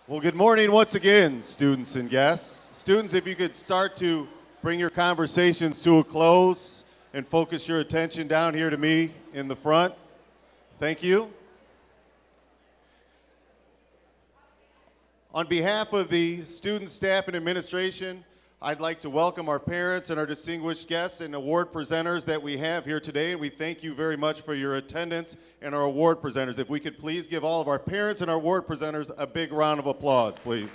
Well, good morning once again, students and guests. Students, if you could start to bring your conversations to a close and focus your attention down here to me in the front. Thank you. On behalf of the students, staff, and administration, I'd like to welcome our parents and our distinguished guests and award presenters that we have here today, and we thank you very much for your attendance and our award presenters. If we could please give all of our parents and our award presenters a big round of applause, please.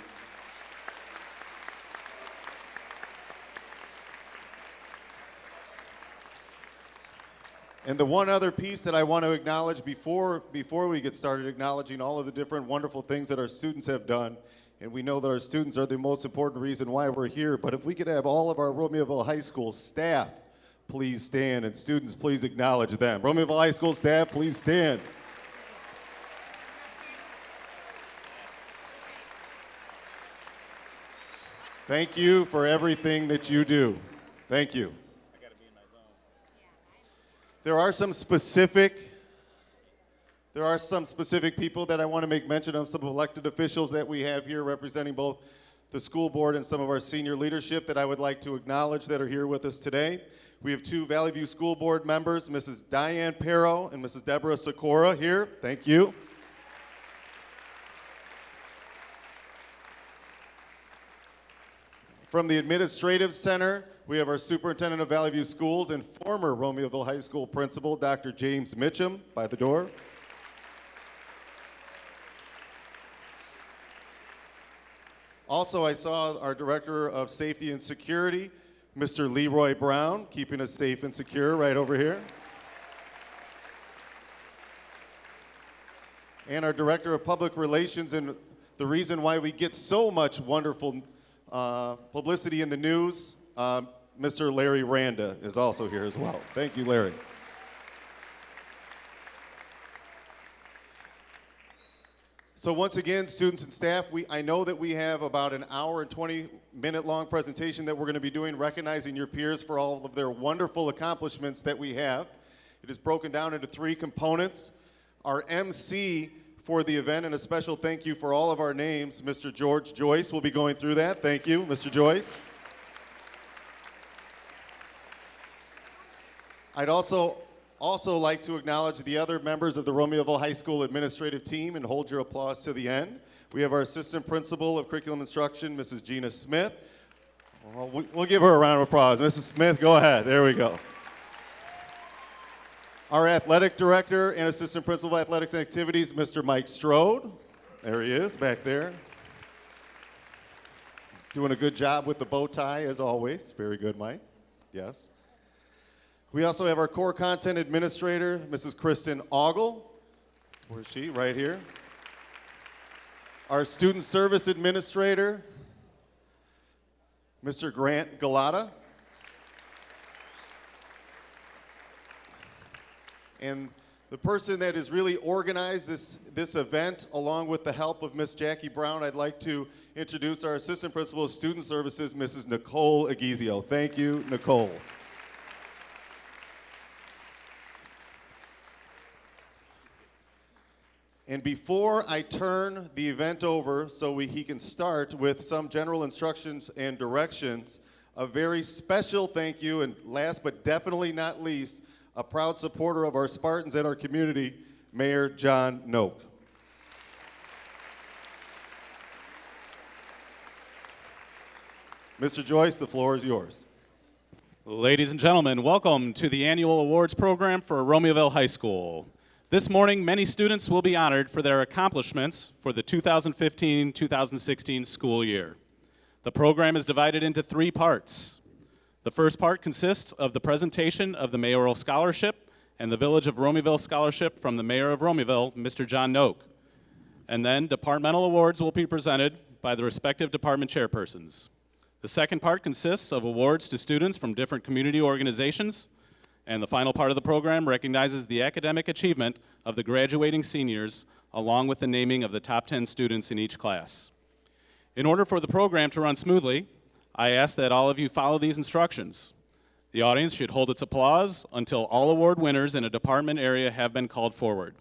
And the one other piece that I want to acknowledge before we get started, acknowledging all of the different wonderful things that our students have done. And we know that our students are the most important reason why we're here. But if we could have all of our Romeoville High School staff please stand, and students please acknowledge them. Romeoville High School staff, please stand. Thank you for everything that you do. Thank you. I gotta be in my zone. There are some specific people that I want to make mention of, some elected officials that we have here representing both the school board and some of our senior leadership that I would like to acknowledge that are here with us today. We have two Valley View School Board members, Mrs. Diane Perro and Mrs. Deborah Sikora here. Thank you. From the Administrative Center, we have our Superintendent of Valley View Schools and former Romeoville High School Principal, Dr. James Mitchum, by the door. Also, I saw our Director of Safety and Security, Mr. Leroy Brown, keeping us safe and secure right over here. And our Director of Public Relations, and the reason why we get so much wonderful publicity in the news, Mr. Larry Randa is also here as well. Thank you, Larry. So once again, students and staff, I know that we have about an hour and 20-minute long presentation that we're going to be doing, recognizing your peers for all of their wonderful accomplishments that we have. It is broken down into three components. Our MC for the event, and a special thank you for all of our names, Mr. George Joyce will be going through that. Thank you, Mr. Joyce. I'd also like to acknowledge the other members of the Romeoville High School administrative team and hold your applause to the end. We have our Assistant Principal of Curriculum Instruction, Mrs. Gina Smith. Well, we'll give her a round of applause. Mrs. Smith, go ahead. There we go. Our Athletic Director and Assistant Principal of Athletics and Activities, Mr. Mike Strode. There he is, back there. He's doing a good job with the bow tie, as always. Very good, Mike. Yes. We also have our Core Content Administrator, Mrs. Kristen Ogle. Where's she? Right here. Our Student Service Administrator, Mr. Grant Galata. And the person that has really organized this event, along with the help of Miss Jackie Brown, I'd like to introduce our Assistant Principal of Student Services, Mrs. Nicole Aguizio. Thank you, Nicole. And before I turn the event over so he can start with some general instructions and directions, a very special thank you, and last but definitely not least, a proud supporter of our Spartans and our community, Mayor John Noak. Mr. Joyce, the floor is yours. Ladies and gentlemen, welcome to the annual awards program for Romeoville High School. This morning, many students will be honored for their accomplishments for the 2015-2016 school year. The program is divided into three parts. The first part consists of the presentation of the Mayoral Scholarship and the Village of Romeoville Scholarship from the Mayor of Romeoville, Mr. John Noak. And then departmental awards will be presented by the respective department chairpersons. The second part consists of awards to students from different community organizations. And the final part of the program recognizes the academic achievement of the graduating seniors, along with the naming of the top 10 students in each class. In order for the program to run smoothly, I ask that all of you follow these instructions. The audience should hold its applause until all award winners in a department area have been called forward.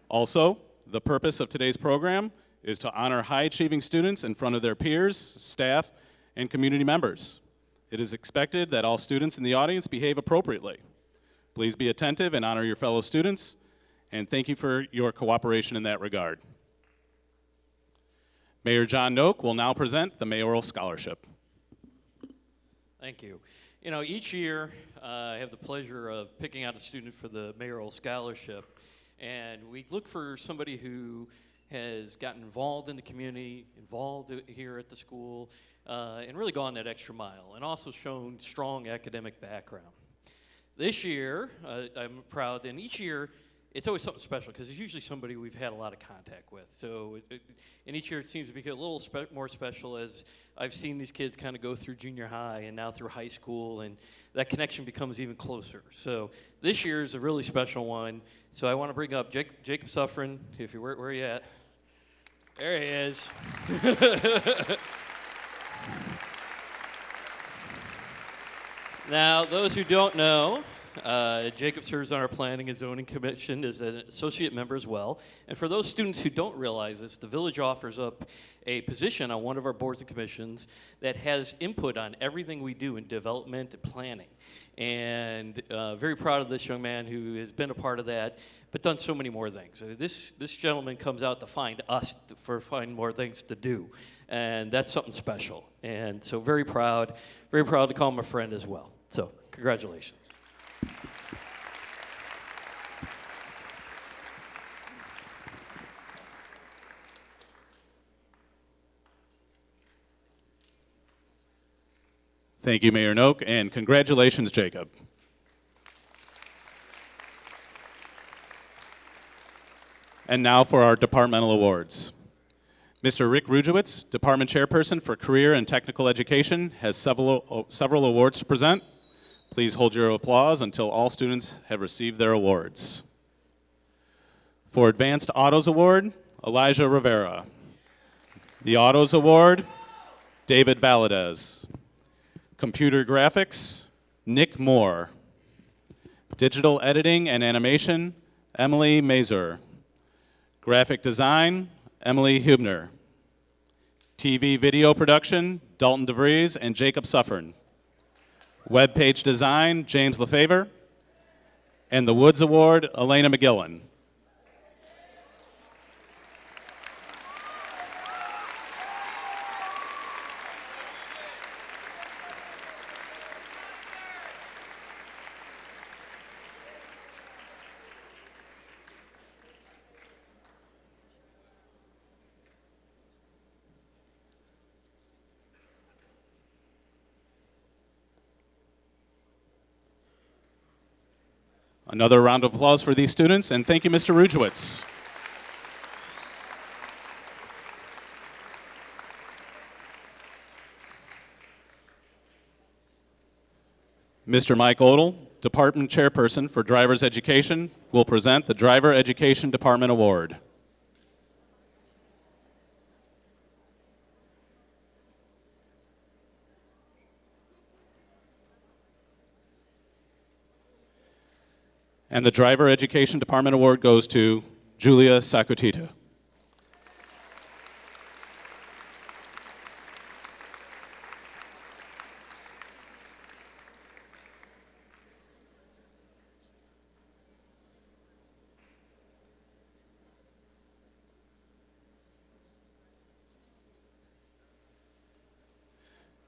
Also, the purpose of today's program is to honor high-achieving students in front of their peers, staff, and community members. It is expected that all students in the audience behave appropriately. Please be attentive and honor your fellow students, and thank you for your cooperation in that regard. Mayor John Noak will now present the Mayoral Scholarship. Thank you. You know, each year I have the pleasure of picking out a student for the Mayoral Scholarship, and we look for somebody who has gotten involved in the community, involved here at the school, and really gone that extra mile, and also shown strong academic background. This year, I'm proud, and each year, it's always something special because it's usually somebody we've had a lot of contact with. So, and each year it seems to be a little more special as I've seen these kids kind of go through junior high and now through high school, and that connection becomes even closer. So this year is a really special one. So I want to bring up Jacob Suffren. If you where are you at? There he is. Now, those who don't know, Jacob serves on our Planning and Zoning Commission as an associate member as well. And for those students who don't realize this, the village offers up a position on one of our boards and commissions that has input on everything we do in development and planning. And very proud of this young man who has been a part of that, but done so many more things. This gentleman comes out to find us find more things to do. And that's something special. And so very proud to call him a friend as well. So congratulations. Thank you, Mayor Noak, and congratulations, Jacob. And now for our departmental awards. Mr. Rick Rujewitz, Department Chairperson for Career and Technical Education, has several awards to present. Please hold your applause until all students have received their awards. For Advanced Autos Award, Elijah Rivera. The Autos Award, David Valadez. Computer Graphics, Nick Moore. Digital Editing and Animation, Emily Mazur. Graphic Design, Emily Hubner. TV Video Production, Dalton DeVries and Jacob Suffern. Web Page Design, James LaFavor. And the Woods Award, Elena McGillen. Another round of applause for these students, and thank you, Mr. Rujewitz. Mr. Mike Odell, Department Chairperson for Driver's Education, will present the Driver Education Department Award. And the Driver Education Department Award goes to Julia Sakutita.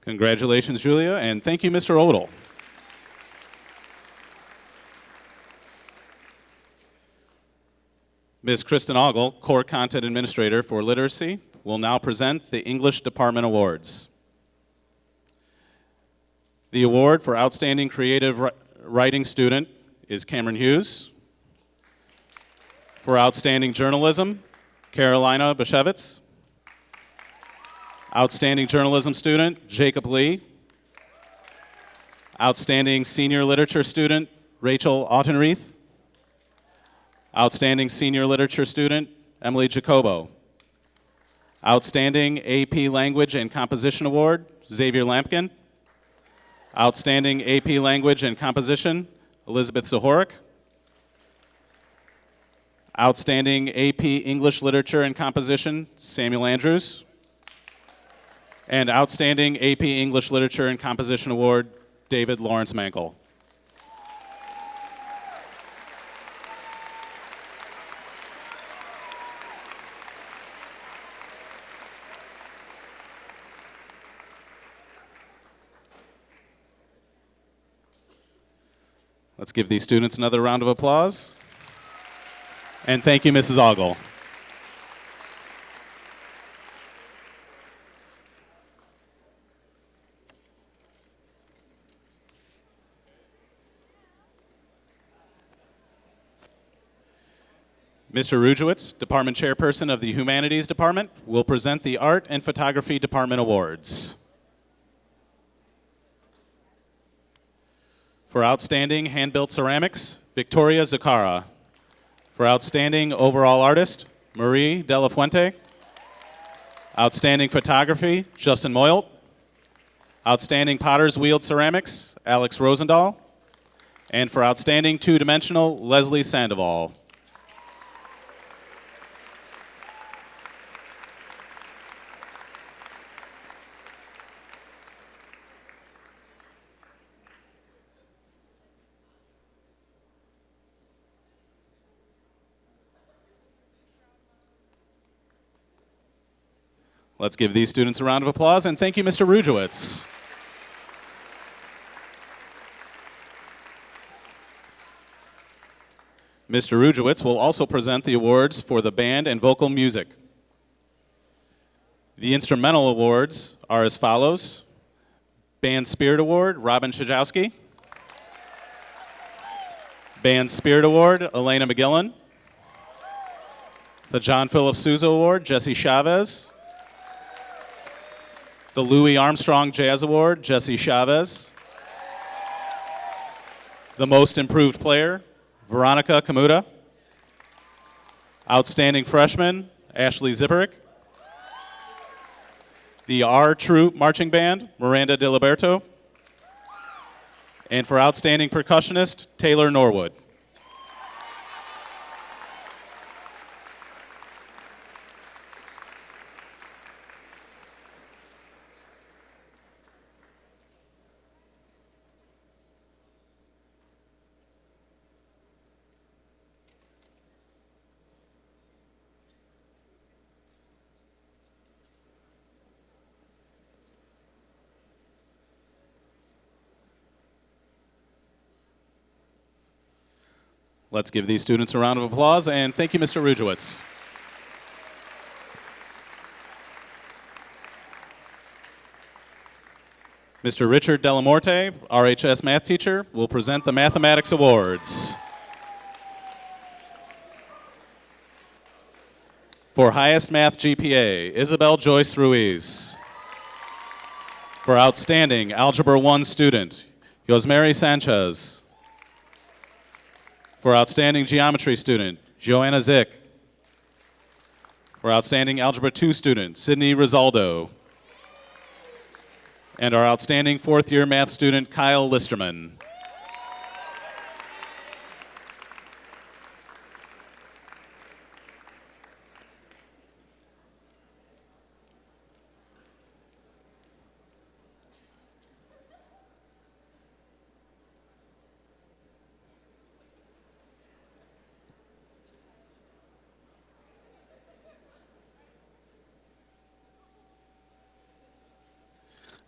Congratulations, Julia, and thank you, Mr. Odell. Ms. Kristen Ogle, Core Content Administrator for Literacy, will now present the English Department Awards. The award for Outstanding Creative Writing Student is Cameron Hughes. For Outstanding Journalism, Carolina Bashevitz. Outstanding Journalism Student, Jacob Lee. Outstanding Senior Literature Student, Rachel Autenreith. Outstanding Senior Literature Student, Emily Jacobo. Outstanding AP Language and Composition Award, Xavier Lampkin. Outstanding AP Language and Composition, Elizabeth Zahorik. Outstanding AP English Literature and Composition, Samuel Andrews. And Outstanding AP English Literature and Composition Award, David Lawrence Mankel. Let's give these students another round of applause. And thank you, Mrs. Ogle. Mr. Rujewicz, Department Chairperson of the Humanities Department, will present the Art and Photography Department Awards. For Outstanding Hand-Built Ceramics, Victoria Zakara. For Outstanding Overall Artist, Marie De La Fuente. Outstanding Photography, Justin Moylt. Outstanding Potter's Wheeled Ceramics, Alex Rosendahl. And for Outstanding Two-Dimensional, Leslie Sandoval. Let's give these students a round of applause, and thank you, Mr. Rujewicz. Mr. Rujewicz will also present the awards for the band and vocal music. The instrumental awards are as follows. Band Spirit Award, Robin Szajowski. Band Spirit Award, Elena McGillen. The John Philip Sousa Award, Jesse Chavez. The Louis Armstrong Jazz Award, Jesse Chavez. The Most Improved Player, Veronica Kamuta. Outstanding Freshman, Ashley Zipperick. The R Troop Marching Band, Miranda DiLiberto. And for Outstanding Percussionist, Taylor Norwood. Let's give these students a round of applause, and thank you, Mr. Rujewicz. Mr. Richard Delamorte, RHS math teacher, will present the Mathematics Awards. For highest math GPA, Isabel Joyce Ruiz. For outstanding Algebra 1 student, Yosmeri Sanchez. For outstanding geometry student, Joanna Zick. For outstanding Algebra 2 student, Sydney Rizaldo. And our outstanding fourth-year math student, Kyle Listerman.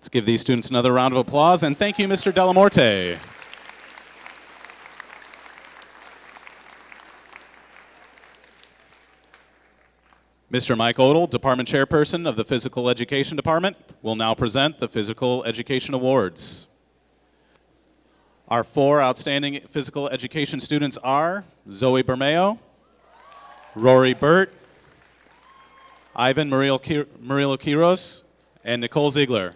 Let's give these students another round of applause, and thank you, Mr. Delamorte. Mr. Mike Odell, Department Chairperson of the Physical Education Department, will now present the Physical Education Awards. Our 4 outstanding physical education students are Zoe Bermeo, Rory Burt, Ivan Murillo Quiros, and Nicole Ziegler.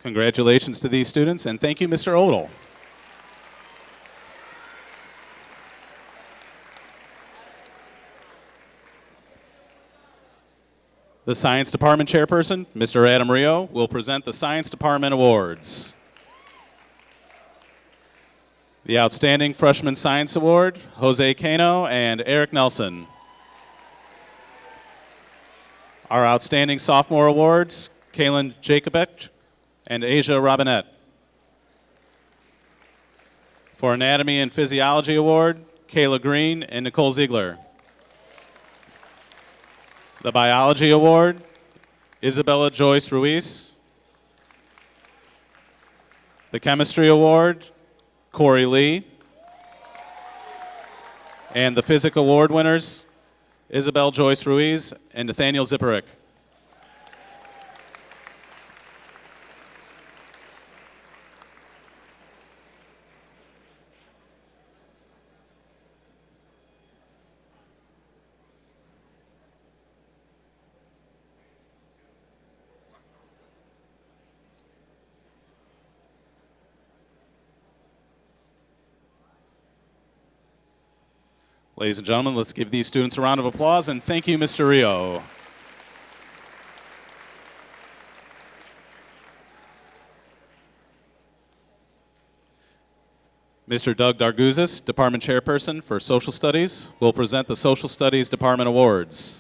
Congratulations to these students, and thank you, Mr. Odell. The Science Department Chairperson, Mr. Adam Rio, will present the Science Department Awards. The Outstanding Freshman Science Award, Jose Cano and Eric Nelson. Our Outstanding Sophomore Awards, Kaylin Jacobek and Asia Robinette. For Anatomy and Physiology Award, Kayla Green and Nicole Ziegler. The Biology Award, Isabella Joyce Ruiz. The Chemistry Award, Corey Lee. And the Physics Award winners, Isabel Joyce Ruiz and Nathaniel Zipperick. Ladies and gentlemen, let's give these students a round of applause, and thank you, Mr. Rio. Mr. Doug Darguzis, Department Chairperson for Social Studies, will present the Social Studies Department Awards.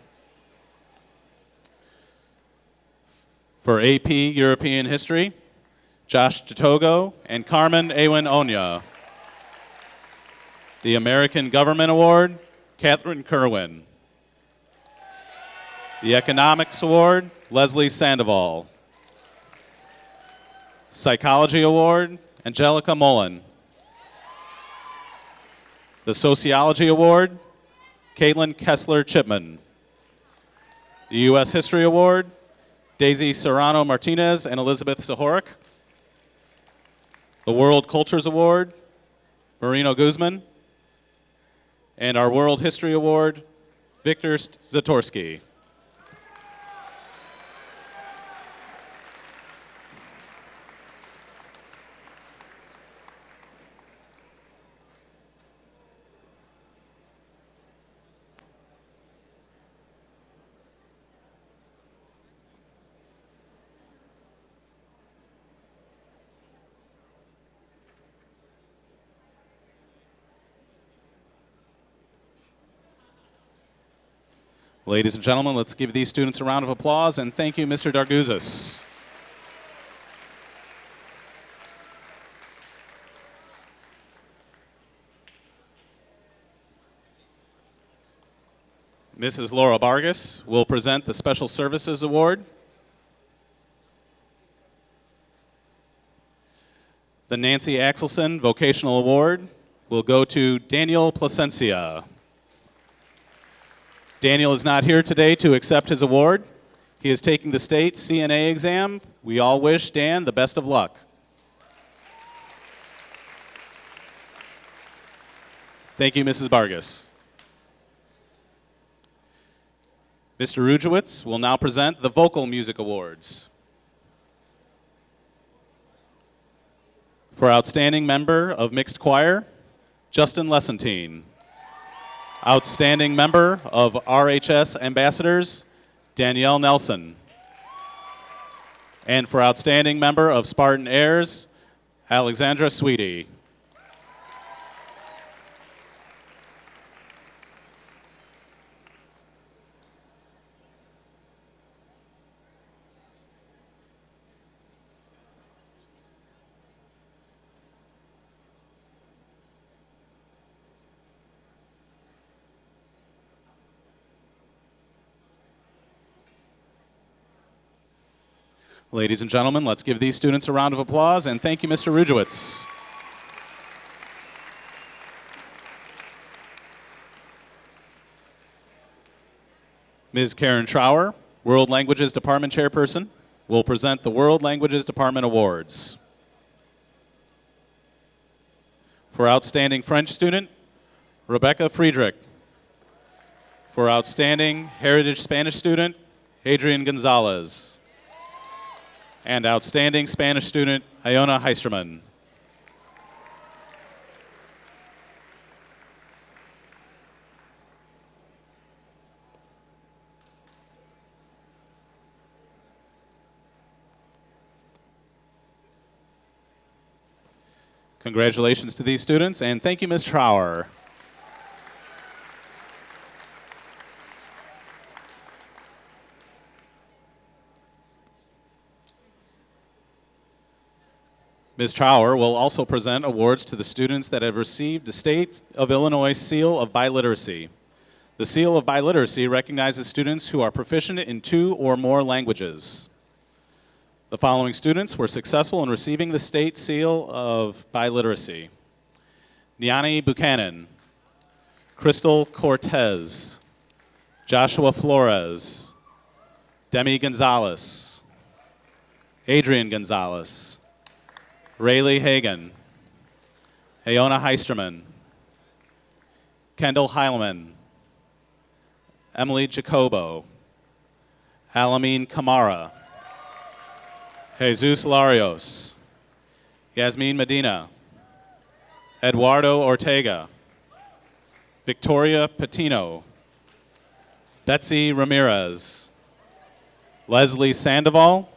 For AP European History, Josh Totogo and Carmen Awen Onya. The American Government Award, Catherine Kerwin. The Economics Award, Leslie Sandoval. Psychology Award, Angelica Mullen. The Sociology Award, Caitlin Kessler Chipman. The U.S. History Award, Daisy Serrano Martinez and Elizabeth Sahorik. The World Cultures Award, Marino Guzman. And our World History Award, Victor Zatorsky. Ladies and gentlemen, let's give these students a round of applause, and thank you, Mr. Darguzis. Mrs. Laura Vargas will present the Special Services Award. The Nancy Axelson Vocational Award will go to Daniel Placencia. Daniel is not here today to accept his award. He is taking the state CNA exam. We all wish Dan the best of luck. Thank you, Mrs. Vargas. Mr. Rujewitz will now present the Vocal Music Awards. For Outstanding Member of Mixed Choir, Justin Lessentine. Outstanding Member of RHS Ambassadors, Danielle Nelson. And for Outstanding Member of Spartan Heirs, Alexandra Sweetie. Ladies and gentlemen, let's give these students a round of applause, and thank you, Mr. Rujewitz. Ms. Karen Trower, World Languages Department Chairperson, will present the World Languages Department Awards. For Outstanding French Student, Rebecca Friedrich. For Outstanding Heritage Spanish Student, Adrian Gonzalez. and outstanding Spanish student, Iona Heisterman. Congratulations to these students, and thank you, Ms. Trower. Ms. Trower will also present awards to the students that have received the State of Illinois Seal of Biliteracy. The Seal of Biliteracy recognizes students who are proficient in 2 or more languages. The following students were successful in receiving the State Seal of Biliteracy: Niani Buchanan, Crystal Cortez, Joshua Flores, Demi Gonzalez, Adrian Gonzalez, Rayleigh Hagan, Iona Heisterman, Kendall Heilman, Emily Jacobo, Alameen Kamara, Jesus Larios, Yasmin Medina, Eduardo Ortega, Victoria Patino, Betsy Ramirez, Leslie Sandoval,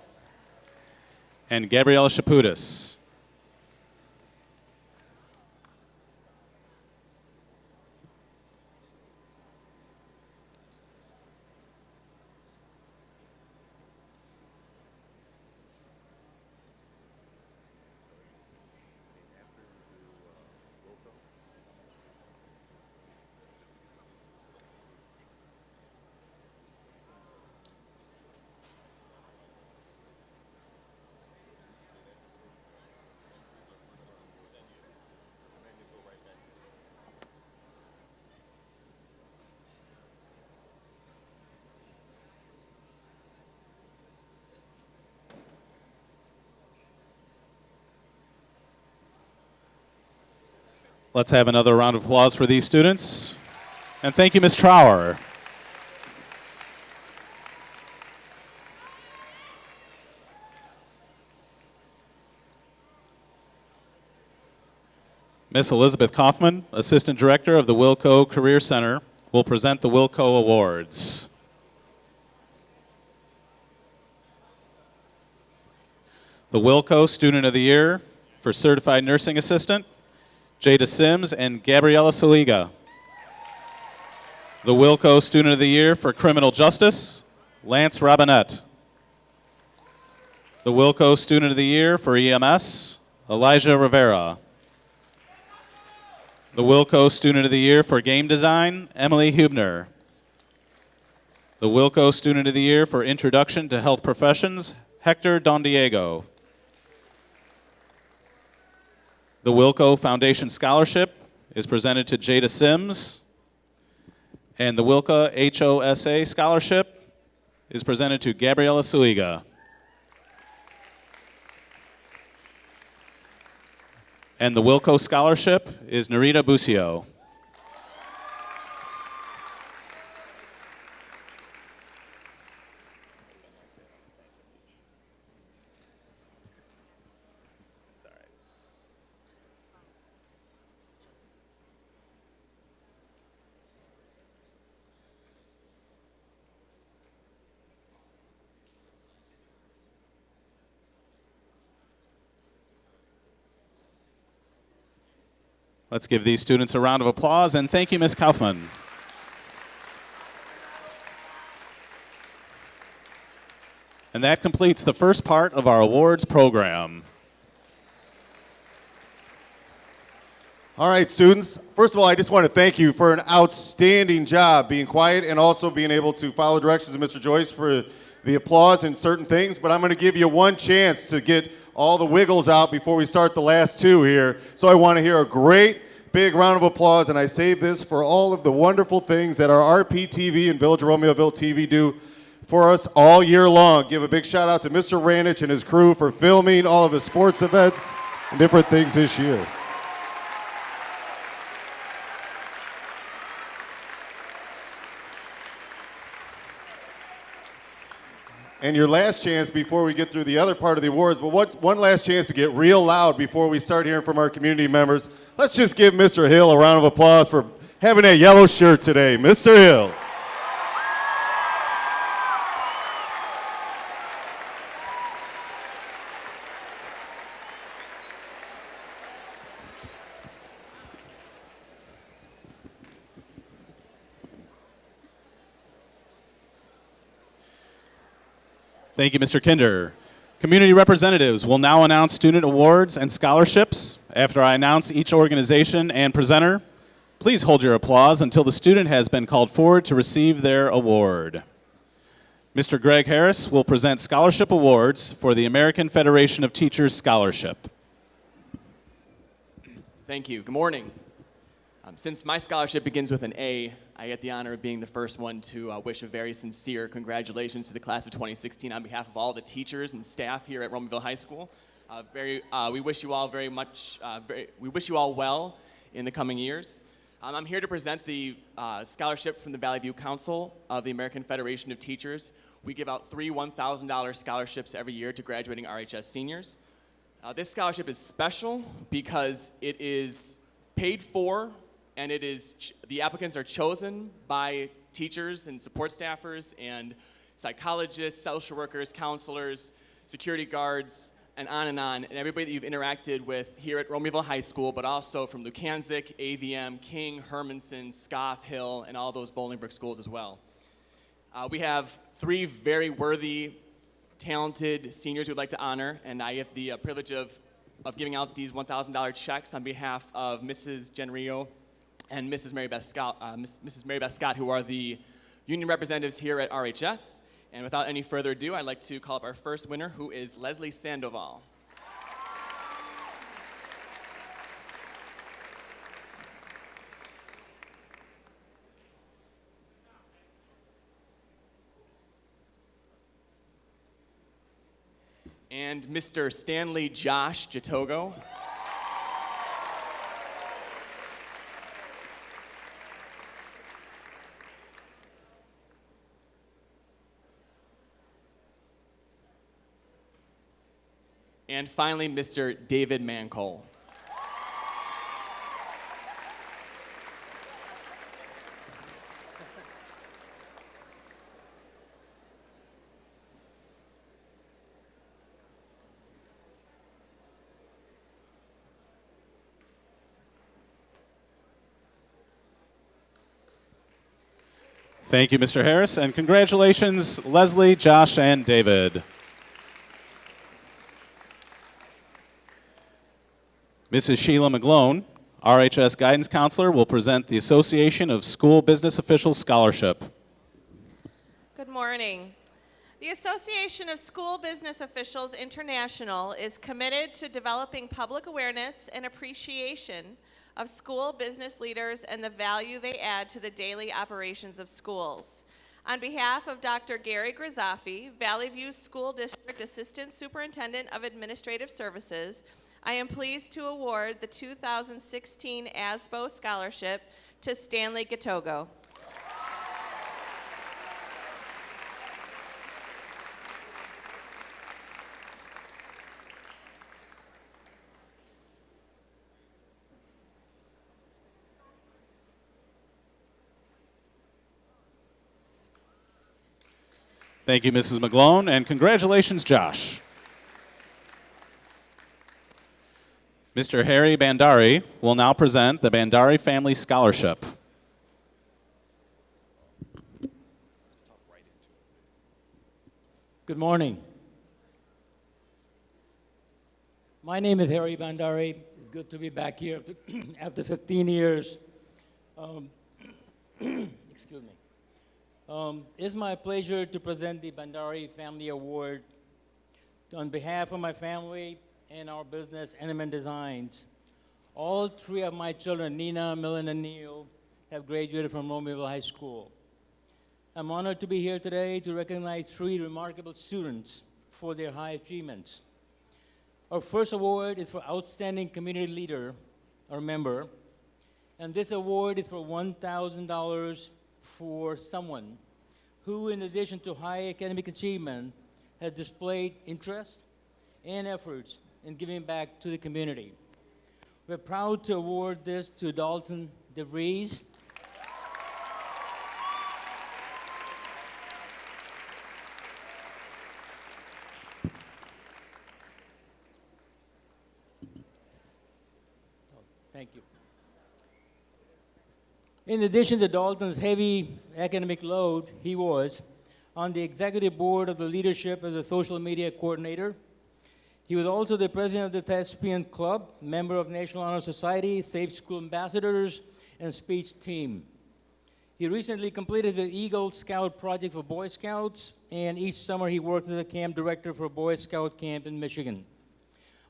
and Gabriela Chaputis. Let's have another round of applause for these students. And thank you, Ms. Trower. Ms. Elizabeth Kaufman, Assistant Director of the Wilco Career Center, will present the Wilco Awards. The Wilco Student of the Year for Certified Nursing Assistant, Jada Sims and Gabriela Saliga. The Wilco Student of the Year for Criminal Justice, Lance Robinette. The Wilco Student of the Year for EMS, Elijah Rivera. The Wilco Student of the Year for Game Design, Emily Hubner. The Wilco Student of the Year for Introduction to Health Professions, Hector Don Diego. The Wilco Foundation Scholarship is presented to Jada Sims, and the Wilco HOSA Scholarship is presented to Gabriela Suiga. And the Wilco Scholarship is Narita Busio. Let's give these students a round of applause, and thank you, Ms. Kaufman. And that completes the first part of our awards program. All right, students. First of all, I just want to thank you for an outstanding job being quiet and also being able to follow directions of Mr. Joyce for the applause and certain things. But I'm going to give you one chance to get all the wiggles out before we start the last two here. So I want to hear a great big round of applause, and I save this for all of the wonderful things that our RPTV and Village of Romeoville TV do for us all year long. Give a big shout out to Mr. Ranich and his crew for filming all of the sports events and different things this year. And your last chance before we get through the other part of the awards, but what's one last chance to get real loud before we start hearing from our community members. Let's just give Mr. Hill a round of applause for having a yellow shirt today. Mr. Hill. Thank you, Mr. Kinder. Community representatives will now announce student awards and scholarships. After I announce each organization and presenter, please hold your applause until the student has been called forward to receive their award. Mr. Greg Harris will present scholarship awards for the American Federation of Teachers Scholarship. Thank you. Good morning. Since my scholarship begins with an A, I get the honor of being the first one to wish a very sincere congratulations to the class of 2016 on behalf of all the teachers and staff here at Romeoville High School. We wish you all very much, we wish you all well in the coming years. I'm here to present the scholarship from the Valley View Council of the American Federation of Teachers. We give out 3 $1,000 scholarships every year to graduating RHS seniors. This scholarship is special because it is paid for, and it is the applicants are chosen by teachers and support staffers and psychologists, social workers, counselors, security guards, and on, and everybody that you've interacted with here at Romeoville High School, but also from Lukanzik, AVM, King, Hermanson, Scoff, Hill, and all those Bolingbrook schools as well. We have 3 very worthy, talented seniors we'd like to honor, and I have the privilege of giving out these $1,000 checks on behalf of Mrs. Genrio and Mrs. Mary Beth Scott, who are the union representatives here at RHS. And without any further ado, I'd like to call up our first winner, who is Leslie Sandoval. And Mr. Stanley Josh Jatogo. And finally, Mr. David Mancole. Thank you, Mr. Harris, and congratulations, Leslie, Josh, and David. Mrs. Sheila McGlone, RHS Guidance Counselor, will present the Association of School Business Officials Scholarship. Good morning. The Association of School Business Officials International is committed to developing public awareness and appreciation of school business leaders and the value they add to the daily operations of schools. On behalf of Dr. Gary Grizzaffi, Valley View School District Assistant Superintendent of Administrative Services, I am pleased to award the 2016 ASBO Scholarship to Stanley Gatogo. Thank you, Mrs. McGlone, and congratulations, Josh. Mr. Harry Bandari will now present the Bandari Family Scholarship. Good morning. My name is Harry Bandari. It's good to be back here after 15 years. Excuse me. It's my pleasure to present the Bandari Family Award on behalf of my family and our business, Intermission Designs. All 3 of my children, Nina, Millen, and Neil, have graduated from Romeoville High School. I'm honored to be here today to recognize 3 remarkable students for their high achievements. Our first award is for Outstanding Community Leader or Member, and this award is for $1,000 for someone who, in addition to high academic achievement, has displayed interest and efforts in giving back to the community. We're proud to award this to Dalton DeVries, thank you. In addition to Dalton's heavy academic load, he was on the executive board of the leadership as a social media coordinator. He was also the president of the Thespian Club, member of National Honor Society, Safe School Ambassadors, and speech team. He recently completed the Eagle Scout project for Boy Scouts, and each summer he worked as a camp director for a Boy Scout camp in Michigan.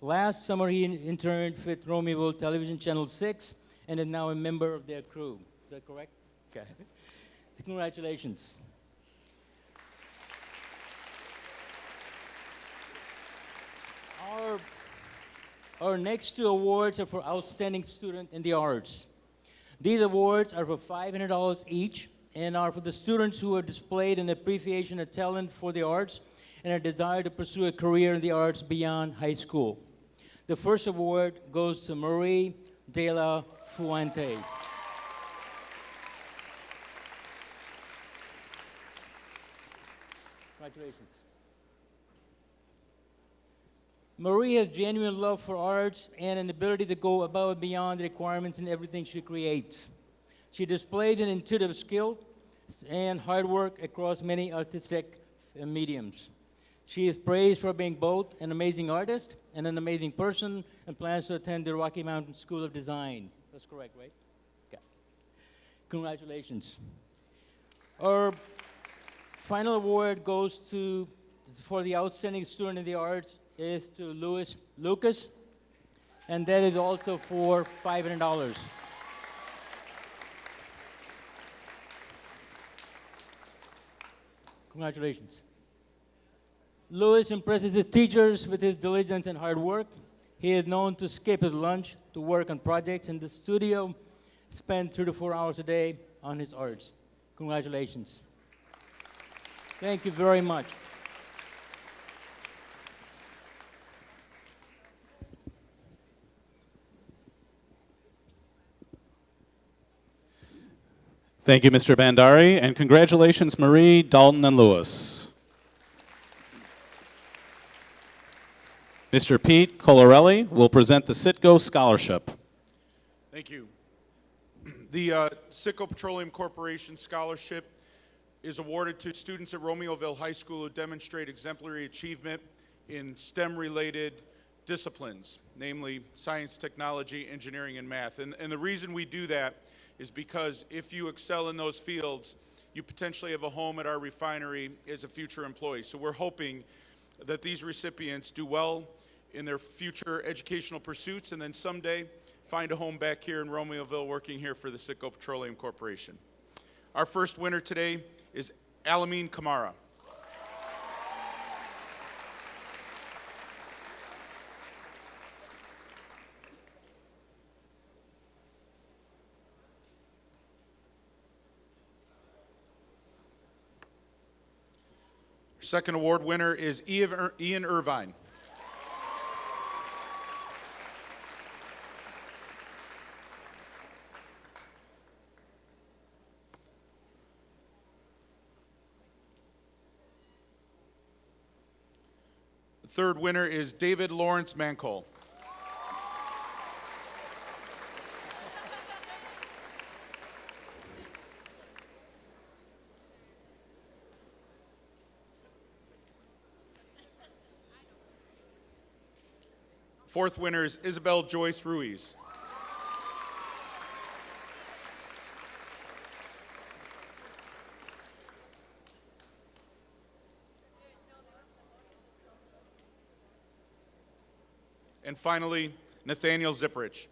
Last summer he interned with Romeoville Television Channel 6 and is now a member of their crew. Is that correct? Okay. Congratulations. Our next two awards are for Outstanding Student in the Arts. These awards are for $500 each and are for the students who have displayed an appreciation and talent for the arts and a desire to pursue a career in the arts beyond high school. The first award goes to Marie de la Fuente. Congratulations. Marie has genuine love for arts and an ability to go above and beyond the requirements in everything she creates. She displays an intuitive skill and hard work across many artistic mediums. She is praised for being both an amazing artist and an amazing person and plans to attend the Rocky Mountain School of Design. That's correct, right? Okay. Congratulations. Our final award goes for the Outstanding Student in the Arts is to Lucas, and that is also for $500. Congratulations. Louis impresses his teachers with his diligence and hard work. He is known to skip his lunch to work on projects in the studio, spend 3 to 4 hours a day on his arts. Congratulations. Thank you very much. Thank you, Mr. Bandari, and congratulations, Marie, Dalton, and Lewis. Mr. Pete Colarelli will present the Citgo Scholarship. Thank you. The Citgo Petroleum Corporation Scholarship is awarded to students at Romeoville High School who demonstrate exemplary achievement in STEM-related disciplines, namely science, technology, engineering, and math. And the reason we do that is because if you excel in those fields, you potentially have a home at our refinery as a future employee. So we're hoping that these recipients do well in their future educational pursuits and then someday find a home back here in Romeoville working here for the Citgo Petroleum Corporation. Our first winner today is Alameen Kamara. Second award winner is Ian Irvine. The third winner is David Lawrence Mancole. Fourth winner is Isabel Joyce Ruiz. And finally, Nathaniel Zipperich.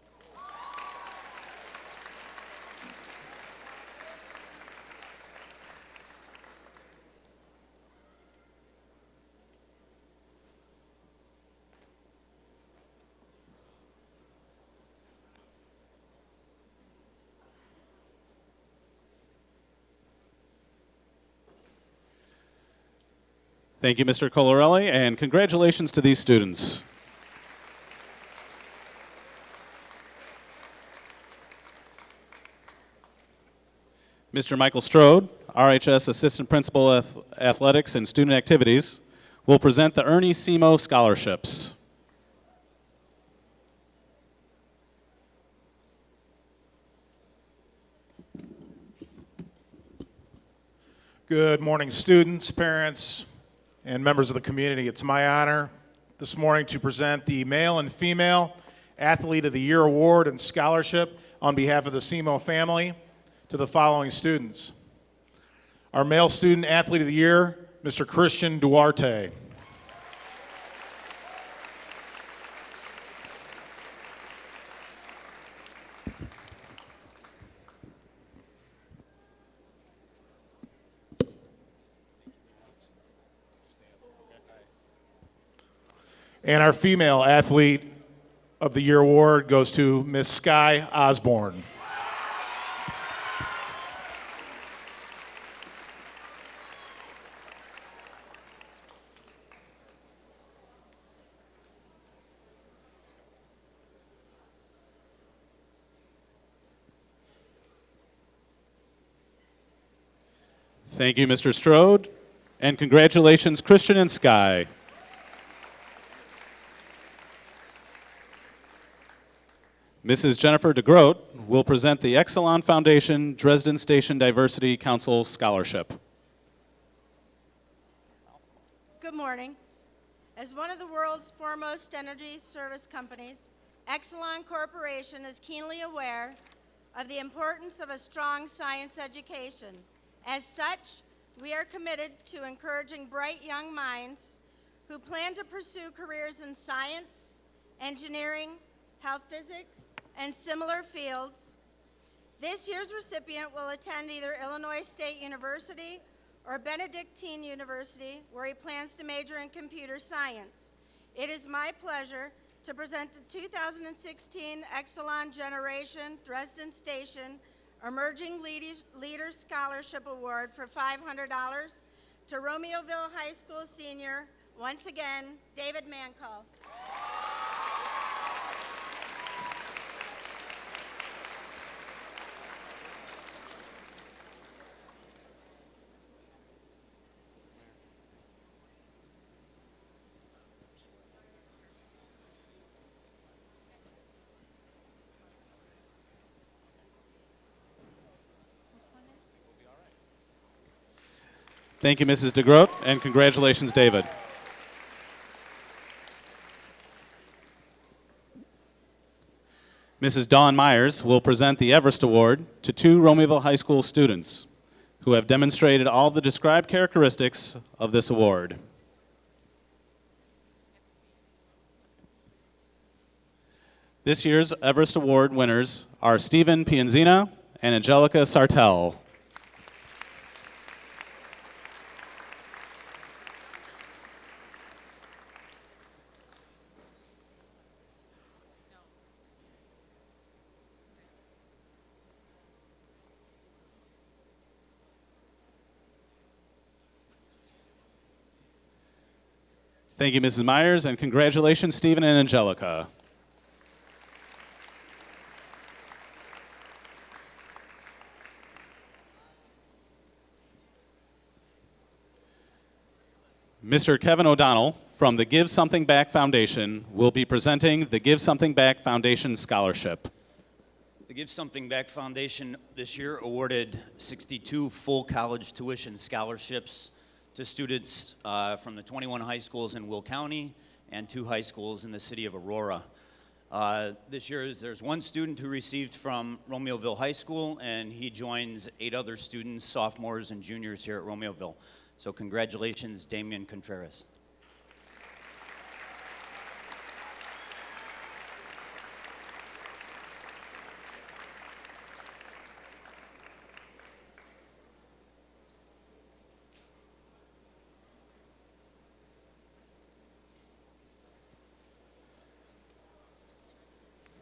Thank you, Mr. Colarelli, and congratulations to these students. Mr. Michael Strode, RHS Assistant Principal of Athletics and Student Activities, will present the Ernie Simo Scholarships. Good morning, students, parents, and members of the community. It's my honor this morning to present the Male and Female Athlete of the Year Award and Scholarship on behalf of the Simo family to the following students. Our Male Student Athlete of the Year, Mr. Christian Duarte. And our Female Athlete of the Year award goes to Miss Sky Osborne. Thank you, Mr. Strode, and congratulations, Christian and Sky. Mrs. Jennifer DeGroat will present the Exelon Foundation Dresden Station Diversity Council Scholarship. Good morning. As one of the world's foremost energy service companies, Exelon Corporation is keenly aware of the importance of a strong science education. As such, we are committed to encouraging bright young minds who plan to pursue careers in science, engineering, health physics, and similar fields. This year's recipient will attend either Illinois State University or Benedictine University, where he plans to major in computer science. It is my pleasure to present the 2016 Exelon Generation Dresden Station Emerging Leaders Scholarship Award for $500 to Romeoville High School senior, once again, David Mancall. Thank you, Mrs. DeGroat, and congratulations, David. Mrs. Dawn Myers will present the Everest Award to two Romeoville High School students who have demonstrated all the described characteristics of this award. This year's Everest Award winners are Stephen Pianzina and Angelica Sartell. Thank you, Mrs. Myers, and congratulations, Stephen and Angelica. Mr. Kevin O'Donnell from the Give Something Back Foundation will be presenting the Give Something Back Foundation Scholarship. The Give Something Back Foundation this year awarded 62 full college tuition scholarships to students from the 21 high schools in Will County and 2 high schools in the city of Aurora. This year, there's one student who received from Romeoville High School, and he joins 8 other students, sophomores and juniors here at Romeoville. So congratulations, Damian Contreras.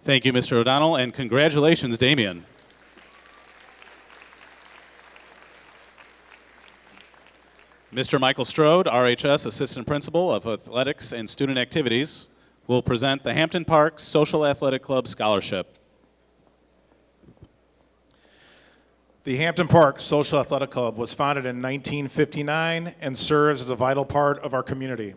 Thank you, Mr. O'Donnell, and congratulations, Damian. Mr. Michael Strode, RHS Assistant Principal of Athletics and Student Activities, will present the Hampton Park Social Athletic Club Scholarship. The Hampton Park Social Athletic Club was founded in 1959 and serves as a vital part of our community.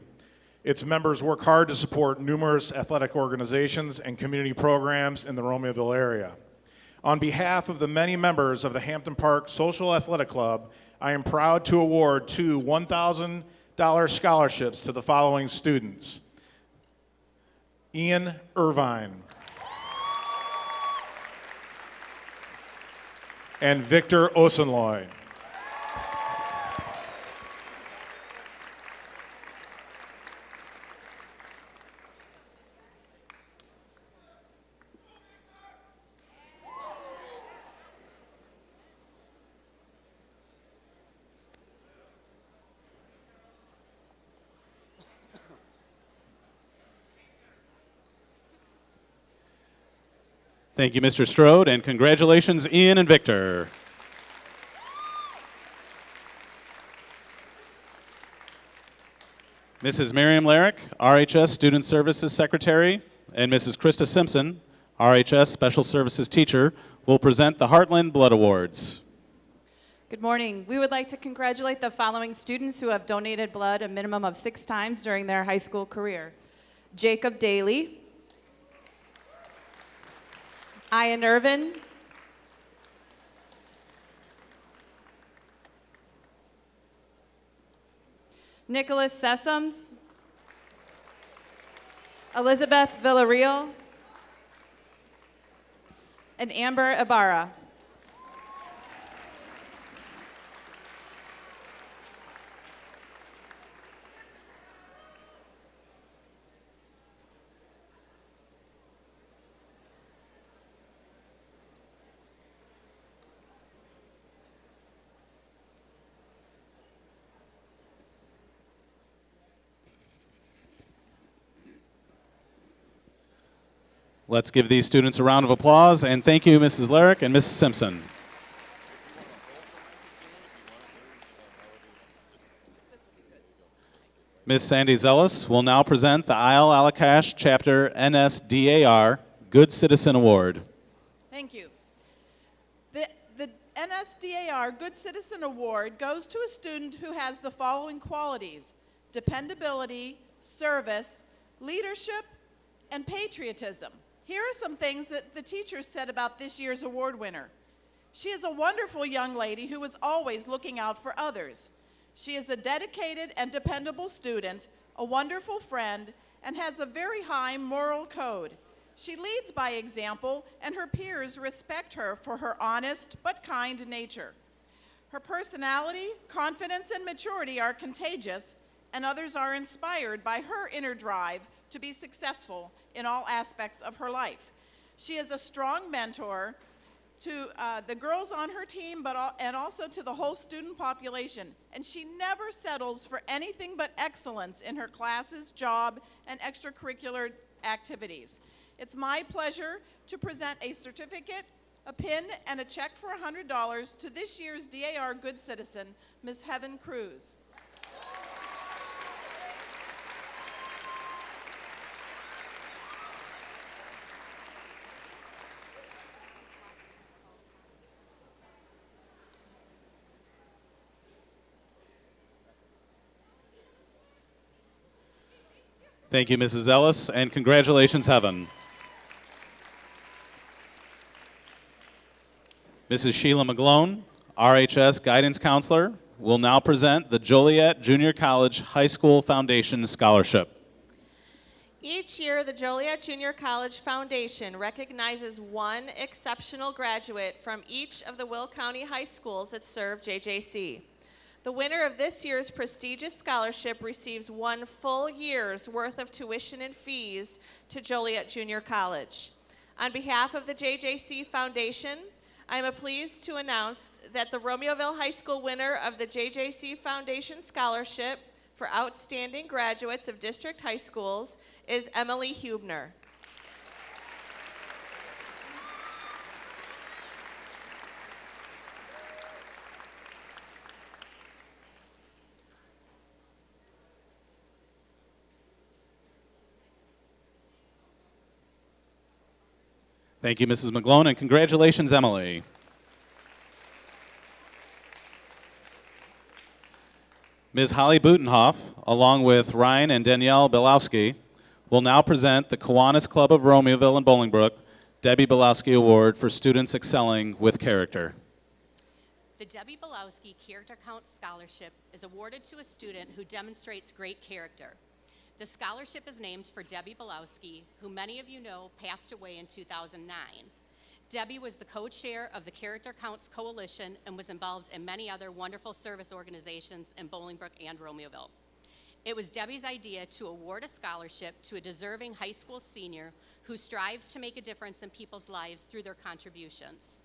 Its members work hard to support numerous athletic organizations and community programs in the Romeoville area. On behalf of the many members of the Hampton Park Social Athletic Club, I am proud to award two $1,000 scholarships to the following students. Ian Irvine and Victor Osenloy. Thank you, Mr. Strode, and congratulations, Ian and Victor. Mrs. Miriam Larrick, RHS Student Services Secretary, and Mrs. Krista Simpson, RHS Special Services Teacher, will present the Heartland Blood Awards. Good morning. We would like to congratulate the following students who have donated blood a minimum of 6 times during their high school career. Jacob Daly, Ian Irvin, Nicholas Sessoms, Elizabeth Villarreal, and Amber Ibarra. Let's give these students a round of applause, and thank you, Mrs. Larrick and Mrs. Simpson. Ms. Sandy Zellis will now present the Isle Allagash Chapter NSDAR Good Citizen Award. Thank you. The NSDAR Good Citizen Award goes to a student who has the following qualities: dependability, service, leadership, and patriotism. Here are some things that the teachers said about this year's award winner. She is a wonderful young lady who is always looking out for others. She is a dedicated and dependable student, a wonderful friend, and has a very high moral code. She leads by example, and her peers respect her for her honest but kind nature. Her personality, confidence, and maturity are contagious, and others are inspired by her inner drive to be successful in all aspects of her life. She is a strong mentor to the girls on her team, and also to the whole student population. And she never settles for anything but excellence in her classes, job, and extracurricular activities. It's my pleasure to present a certificate, a pin, and a check for $100 to this year's DAR Good Citizen, Ms. Heaven Cruz. Thank you, Mrs. Ellis, and congratulations, Heaven. Mrs. Sheila McGlone, RHS Guidance Counselor, will now present the Joliet Junior College High School Foundation Scholarship. Each year, the Joliet Junior College Foundation recognizes one exceptional graduate from each of the Will County high schools that serve JJC. The winner of this year's prestigious scholarship receives 1 full year's worth of tuition and fees to Joliet Junior College. On behalf of the JJC Foundation, I am pleased to announce that the Romeoville High School winner of the JJC Foundation Scholarship for Outstanding Graduates of District High Schools is Emily Hubner. Thank you, Mrs. McGlone, and congratulations, Emily. Ms. Holly Butenhoff, along with Ryan and Danielle Belowski, will now present the Kiwanis Club of Romeoville and Bolingbrook Debbie Belowski Award for students excelling with character. The Debbie Belowski Character Count Scholarship is awarded to a student who demonstrates great character. The scholarship is named for Debbie Belowski, who many of you know passed away in 2009. Debbie was the co-chair of the Character Counts Coalition and was involved in many other wonderful service organizations in Bolingbrook and Romeoville. It was Debbie's idea to award a scholarship to a deserving high school senior who strives to make a difference in people's lives through their contributions.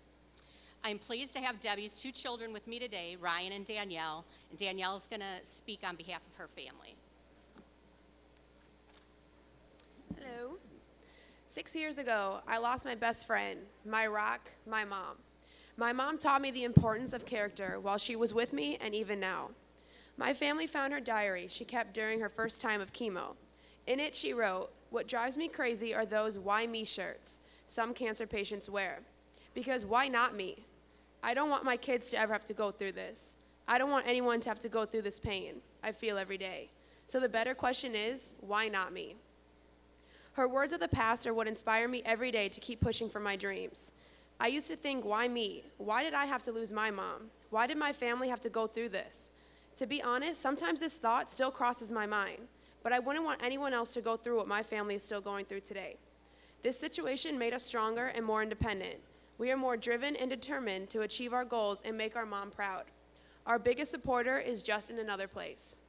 I'm pleased to have Debbie's two children with me today, Ryan and Danielle. And Danielle's going to speak on behalf of her family. Hello. 6 years ago, I lost my best friend, my rock, my mom. My mom taught me the importance of character while she was with me and even now. My family found her diary she kept during her first time of chemo. In it, she wrote, "What drives me crazy are those why me shirts some cancer patients wear. Because why not me? I don't want my kids to ever have to go through this. I don't want anyone to have to go through this pain I feel every day. So the better question is, why not me?" Her words of the past are what inspire me every day to keep pushing for my dreams. I used to think, why me? Why did I have to lose my mom? Why did my family have to go through this? To be honest, sometimes this thought still crosses my mind, but I wouldn't want anyone else to go through what my family is still going through today. This situation made us stronger and more independent. We are more driven and determined to achieve our goals and make our mom proud. Our biggest supporter is just in another place.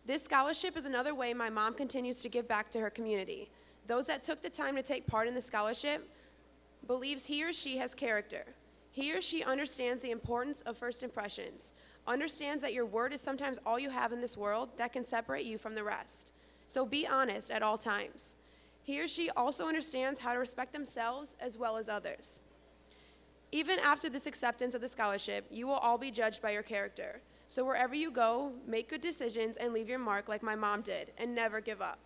This scholarship is another way my mom continues to give back to her community. Those that took the time to take part in the scholarship believes he or she has character. He or she understands the importance of first impressions, understands that your word is sometimes all you have in this world that can separate you from the rest. So be honest at all times. He or she also understands how to respect themselves as well as others. Even after this acceptance of the scholarship, you will all be judged by your character. So wherever you go, make good decisions and leave your mark like my mom did, and never give up.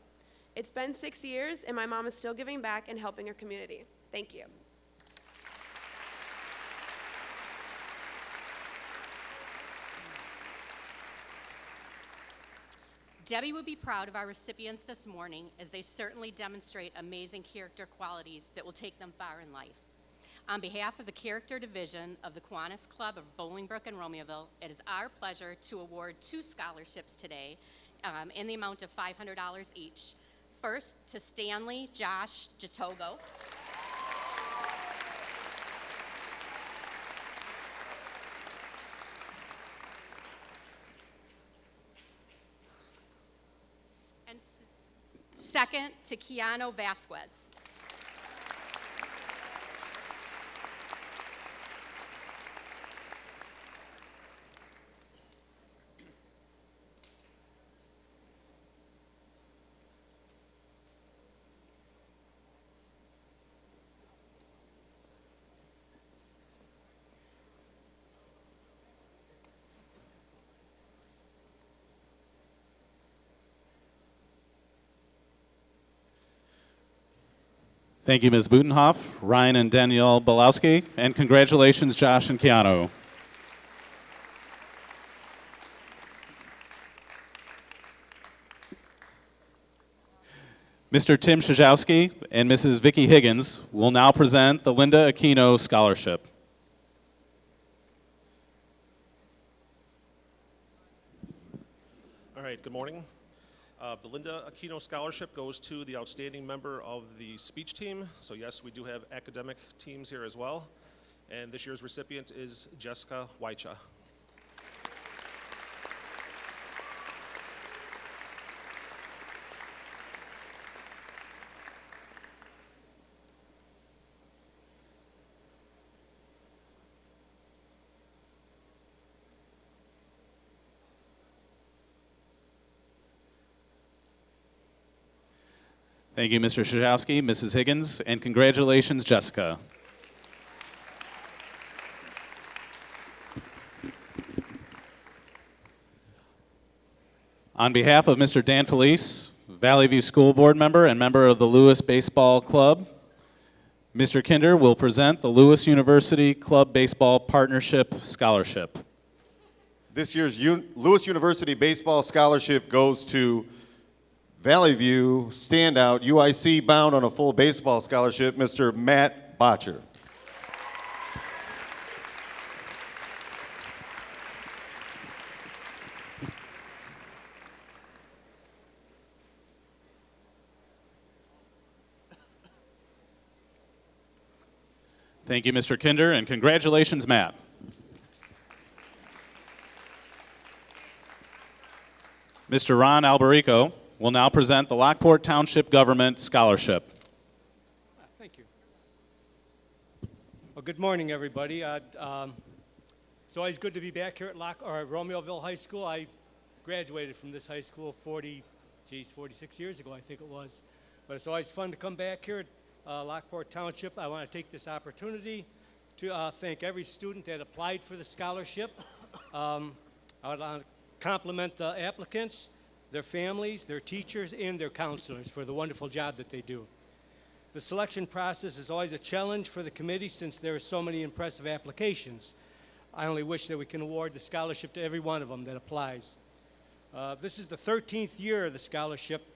It's been 6 years, and my mom is still giving back and helping her community. Thank you. Debbie would be proud of our recipients this morning, as they certainly demonstrate amazing character qualities that will take them far in life. On behalf of the Character Division of the Kiwanis Club of Bolingbrook and Romeoville, it is our pleasure to award 2 scholarships today in the amount of $500 each. First, to Stanley Josh Jatogo. And second, to Keanu Vasquez. Thank you, Ms. Butenhoff, Ryan and Danielle Belowski, and congratulations, Josh and Keanu. Mr. Tim Szajowski and Mrs. Vicki Higgins will now present the Linda Aquino Scholarship. All right, good morning. The Linda Aquino Scholarship goes to the outstanding member of the speech team. So yes, we do have academic teams here as well. And this year's recipient is Jessica Wycha. Thank you, Mr. Szajowski, Mrs. Higgins, and congratulations, Jessica. On behalf of Mr. Dan Felice, Valley View School Board member and member of the Lewis Baseball Club, Mr. Kinder will present the Lewis University Club Baseball Partnership Scholarship. This year's Lewis University Baseball Scholarship goes to Valley View standout UIC bound on a full baseball scholarship, Mr. Matt Botcher. Thank you, Mr. Kinder, and congratulations, Matt. Mr. Ron Alberico will now present the Lockport Township Government Scholarship. Thank you. Well, good morning, everybody. It's always good to be back here at Romeoville High School. I graduated from this high school 46 years ago, I think it was. But it's always fun to come back here at Lockport Township. I want to take this opportunity to thank every student that applied for the scholarship. I would like to compliment the applicants, their families, their teachers, and their counselors for the wonderful job that they do. The selection process is always a challenge for the committee since there are so many impressive applications. I only wish that we can award the scholarship to every one of them that applies. This is the 13th year of the scholarship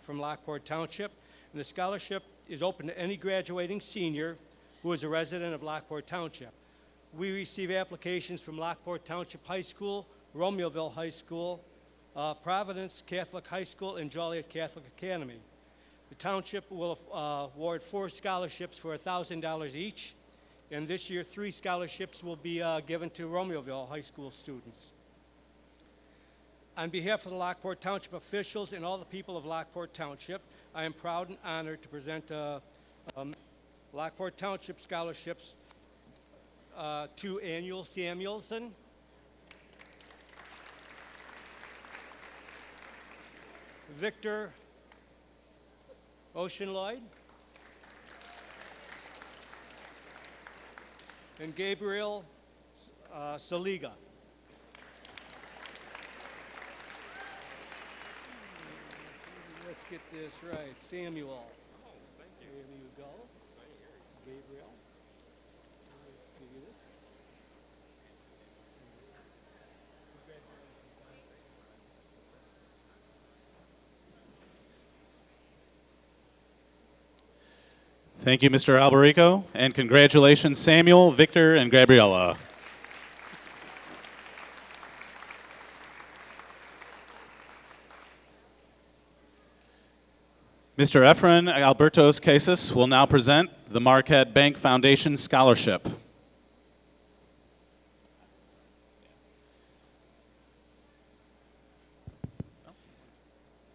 from Lockport Township, and the scholarship is open to any graduating senior who is a resident of Lockport Township. We receive applications from Lockport Township High School, Romeoville High School, Providence Catholic High School, and Joliet Catholic Academy. The township will award 4 scholarships for $1,000 each, and this year 3 scholarships will be given to Romeoville High School students. On behalf of the Lockport Township officials and all the people of Lockport Township, I am proud and honored to present Lockport Township scholarships to Annual Samuelson, Victor Ocean Lloyd, and Gabriel Saliga. Let's get this right. Samuel. Oh, thank you. There you go. Gabriel. Let's give you this. Thank you, Mr. Alberico, and congratulations, Samuel, Victor, and Gabriella. Mr. Efren Albertos Casas will now present the Marquette Bank Foundation Scholarship.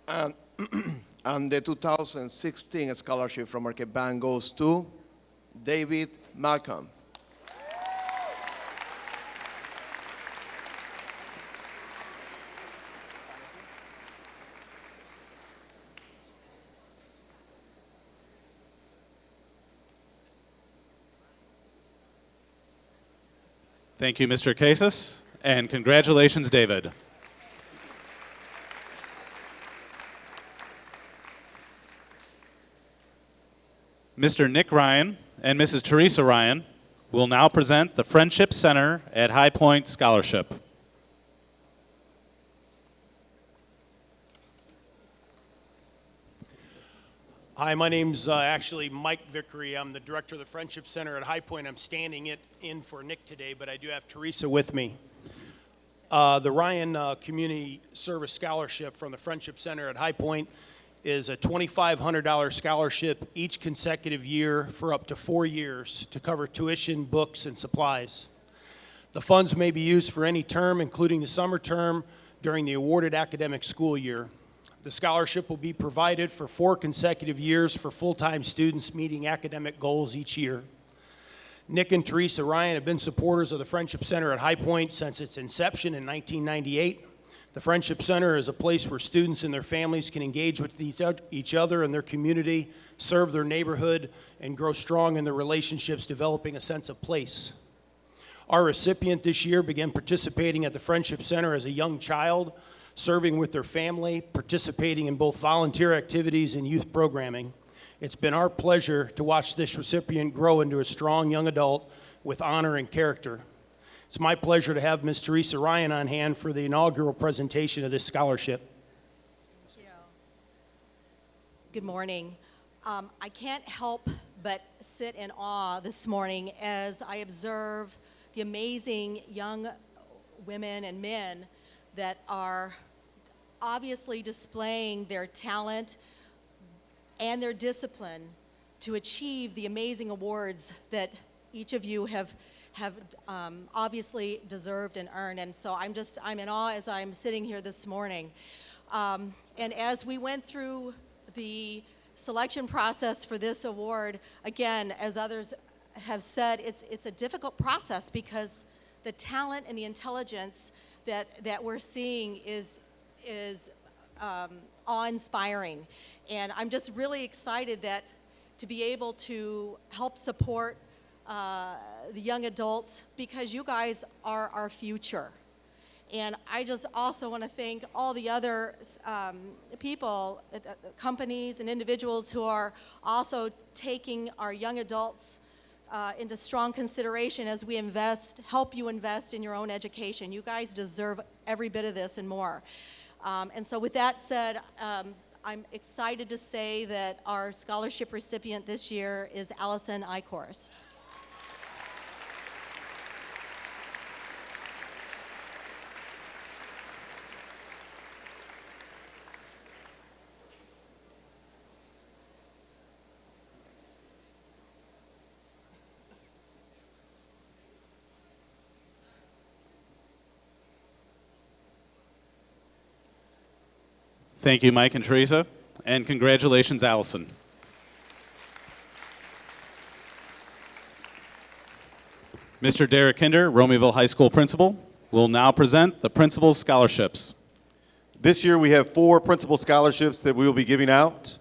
And the 2016 scholarship from Marquette Bank goes to David Malcolm. Thank you, Mr. Casas, and congratulations, David. Mr. Nick Ryan and Mrs. Teresa Ryan will now present the Friendship Center at High Point Scholarship. Hi, my name's actually Mike Vickery. I'm the director of the Friendship Center at High Point. I'm standing in for Nick today, but I do have Teresa with me. The Ryan Community Service Scholarship from the Friendship Center at High Point is a $2,500 scholarship each consecutive year for up to 4 years to cover tuition, books, and supplies. The funds may be used for any term, including the summer term, during the awarded academic school year. The scholarship will be provided for 4 consecutive years for full-time students meeting academic goals each year. Nick and Teresa Ryan have been supporters of the Friendship Center at High Point since its inception in 1998. The Friendship Center is a place where students and their families can engage with each other and their community, serve their neighborhood, and grow strong in their relationships, developing a sense of place. Our recipient this year began participating at the Friendship Center as a young child, serving with their family, participating in both volunteer activities and youth programming. It's been our pleasure to watch this recipient grow into a strong young adult with honor and character. It's my pleasure to have Ms. Teresa Ryan on hand for the inaugural presentation of this scholarship. Thank you. Good morning. I can't help but sit in awe this morning as I observe the amazing young women and men that are obviously displaying their talent and their discipline to achieve the amazing awards that each of you have obviously deserved and earned. And so I'm in awe as I'm sitting here this morning. And as we went through the selection process for this award, again, as others have said, it's a difficult process because the talent and the intelligence that we're seeing is awe-inspiring. And I'm just really excited that to be able to help support the young adults, because you guys are our future. And I just also want to thank all the other people, companies and individuals who are also taking our young adults into strong consideration as we help you invest in your own education. You guys deserve every bit of this and more. And so with that said, I'm excited to say that our scholarship recipient this year is Allison Eichhorst. Thank you, Mike and Teresa, and congratulations, Allison. Mr. Derek Kinder, Romeoville High School principal, will now present the principal's scholarships. This year we have 4 principal scholarships that we will be giving out.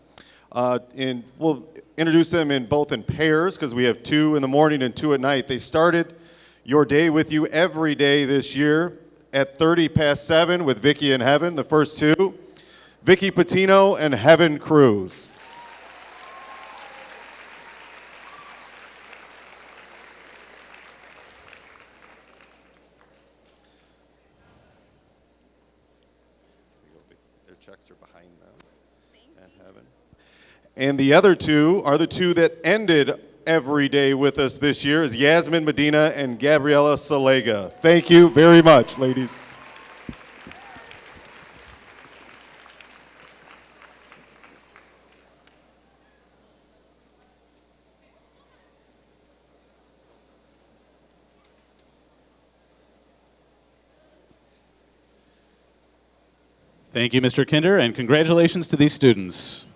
And we'll introduce them in pairs because we have 2 in the morning and 2 at night. They started your day with you every day this year at 7:30 with Vicky and Heaven, the first 2. Vicky Patino and Heaven Cruz. Their checks are behind them and Heaven. And the other 2 are the 2 that ended every day with us this year, is Yasmin Medina and Gabriela Salega. Thank you very much, ladies. Thank you, Mr. Kinder, and congratulations to these students.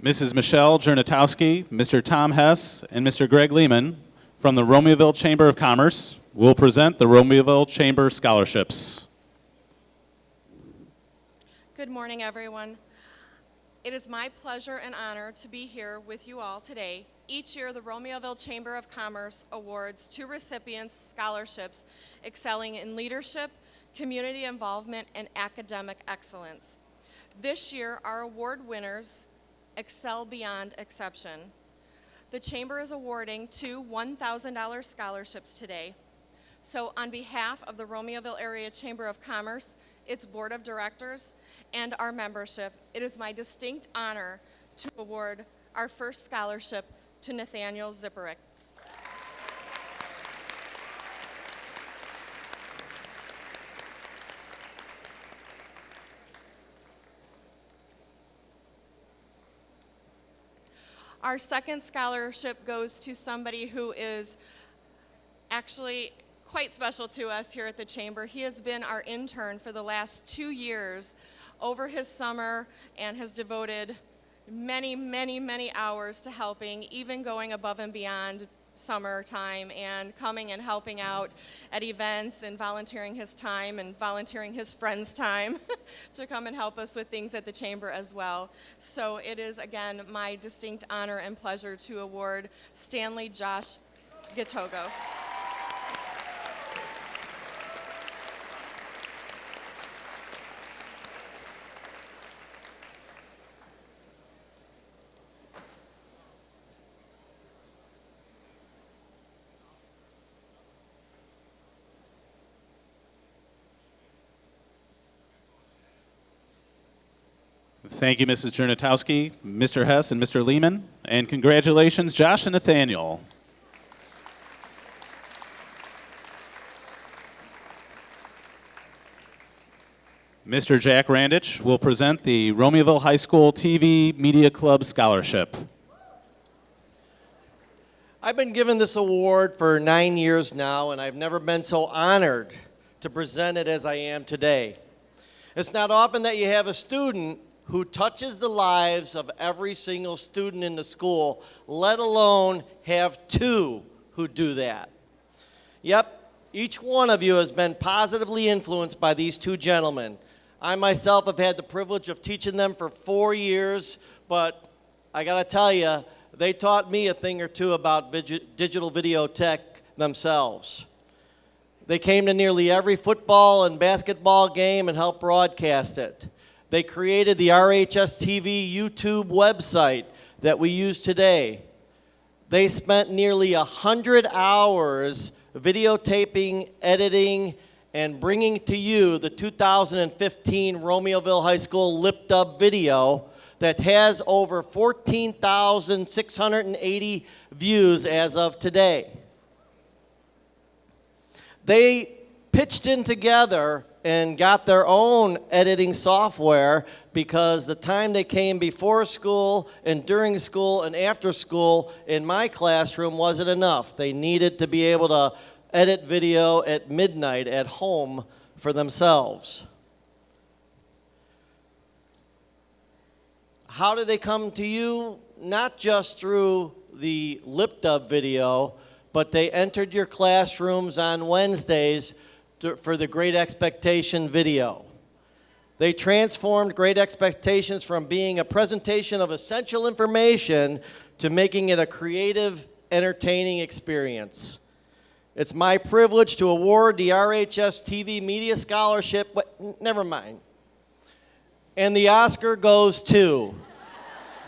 Mrs. Michelle Jernatowski, Mr. Tom Hess, and Mr. Greg Lehman from the Romeoville Chamber of Commerce will present the Romeoville Chamber Scholarships. Good morning, everyone. It is my pleasure and honor to be here with you all today. Each year, the Romeoville Chamber of Commerce awards 2 recipients scholarships excelling in leadership, community involvement, and academic excellence. This year, our award winners excel beyond exception. The Chamber is awarding 2 $1,000 scholarships today. So on behalf of the Romeoville Area Chamber of Commerce, its board of directors, and our membership, it is my distinct honor to award our first scholarship to Nathaniel Zipperick. Our second scholarship goes to somebody who is actually quite special to us here at the Chamber. He has been our intern for the last 2 years over his summer and has devoted many, many, many hours to helping, even going above and beyond summertime and coming and helping out at events and volunteering his time and volunteering his friends' time to come and help us with things at the Chamber as well. So it is, again, my distinct honor and pleasure to award Stanley Josh Gitogo. Thank you, Mrs. Jernatowski, Mr. Hess, and Mr. Lehman. And congratulations, Josh and Nathaniel. Mr. Jack Randich will present the Romeoville High School TV Media Club Scholarship. I've been given this award for 9 years now, and I've never been so honored to present it as I am today. It's not often that you have a student who touches the lives of every single student in the school, let alone have two who do that. Yep, each one of you has been positively influenced by these two gentlemen. I myself have had the privilege of teaching them for 4 years, but I gotta tell you, they taught me a thing or two about digital video tech themselves. They came to nearly every football and basketball game and helped broadcast it. They created the RHSTV YouTube website that we use today. They spent nearly 100 hours videotaping, editing, and bringing to you the 2015 Romeoville High School lip dub video that has over 14,680 views as of today. They pitched in together and got their own editing software because the time they came before school and during school and after school in my classroom wasn't enough. They needed to be able to edit video at midnight at home for themselves. How did they come to you? Not just through the lip dub video, but they entered your classrooms on Wednesdays for the Great Expectation video. They transformed Great Expectations from being a presentation of essential information to making it a creative, entertaining experience. It's my privilege to award the RHSTV Media Scholarship, never mind. And the Oscar goes to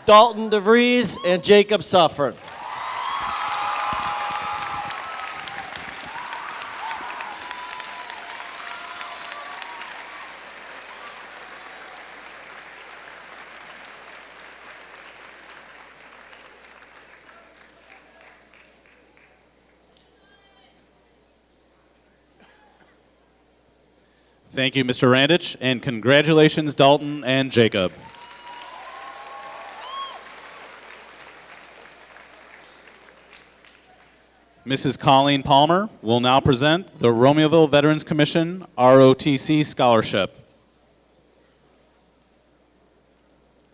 Dalton DeVries and Jacob Sufford. Thank you, Mr. Randich, and congratulations, Dalton and Jacob. Mrs. Colleen Palmer will now present the Romeoville Veterans Commission ROTC Scholarship.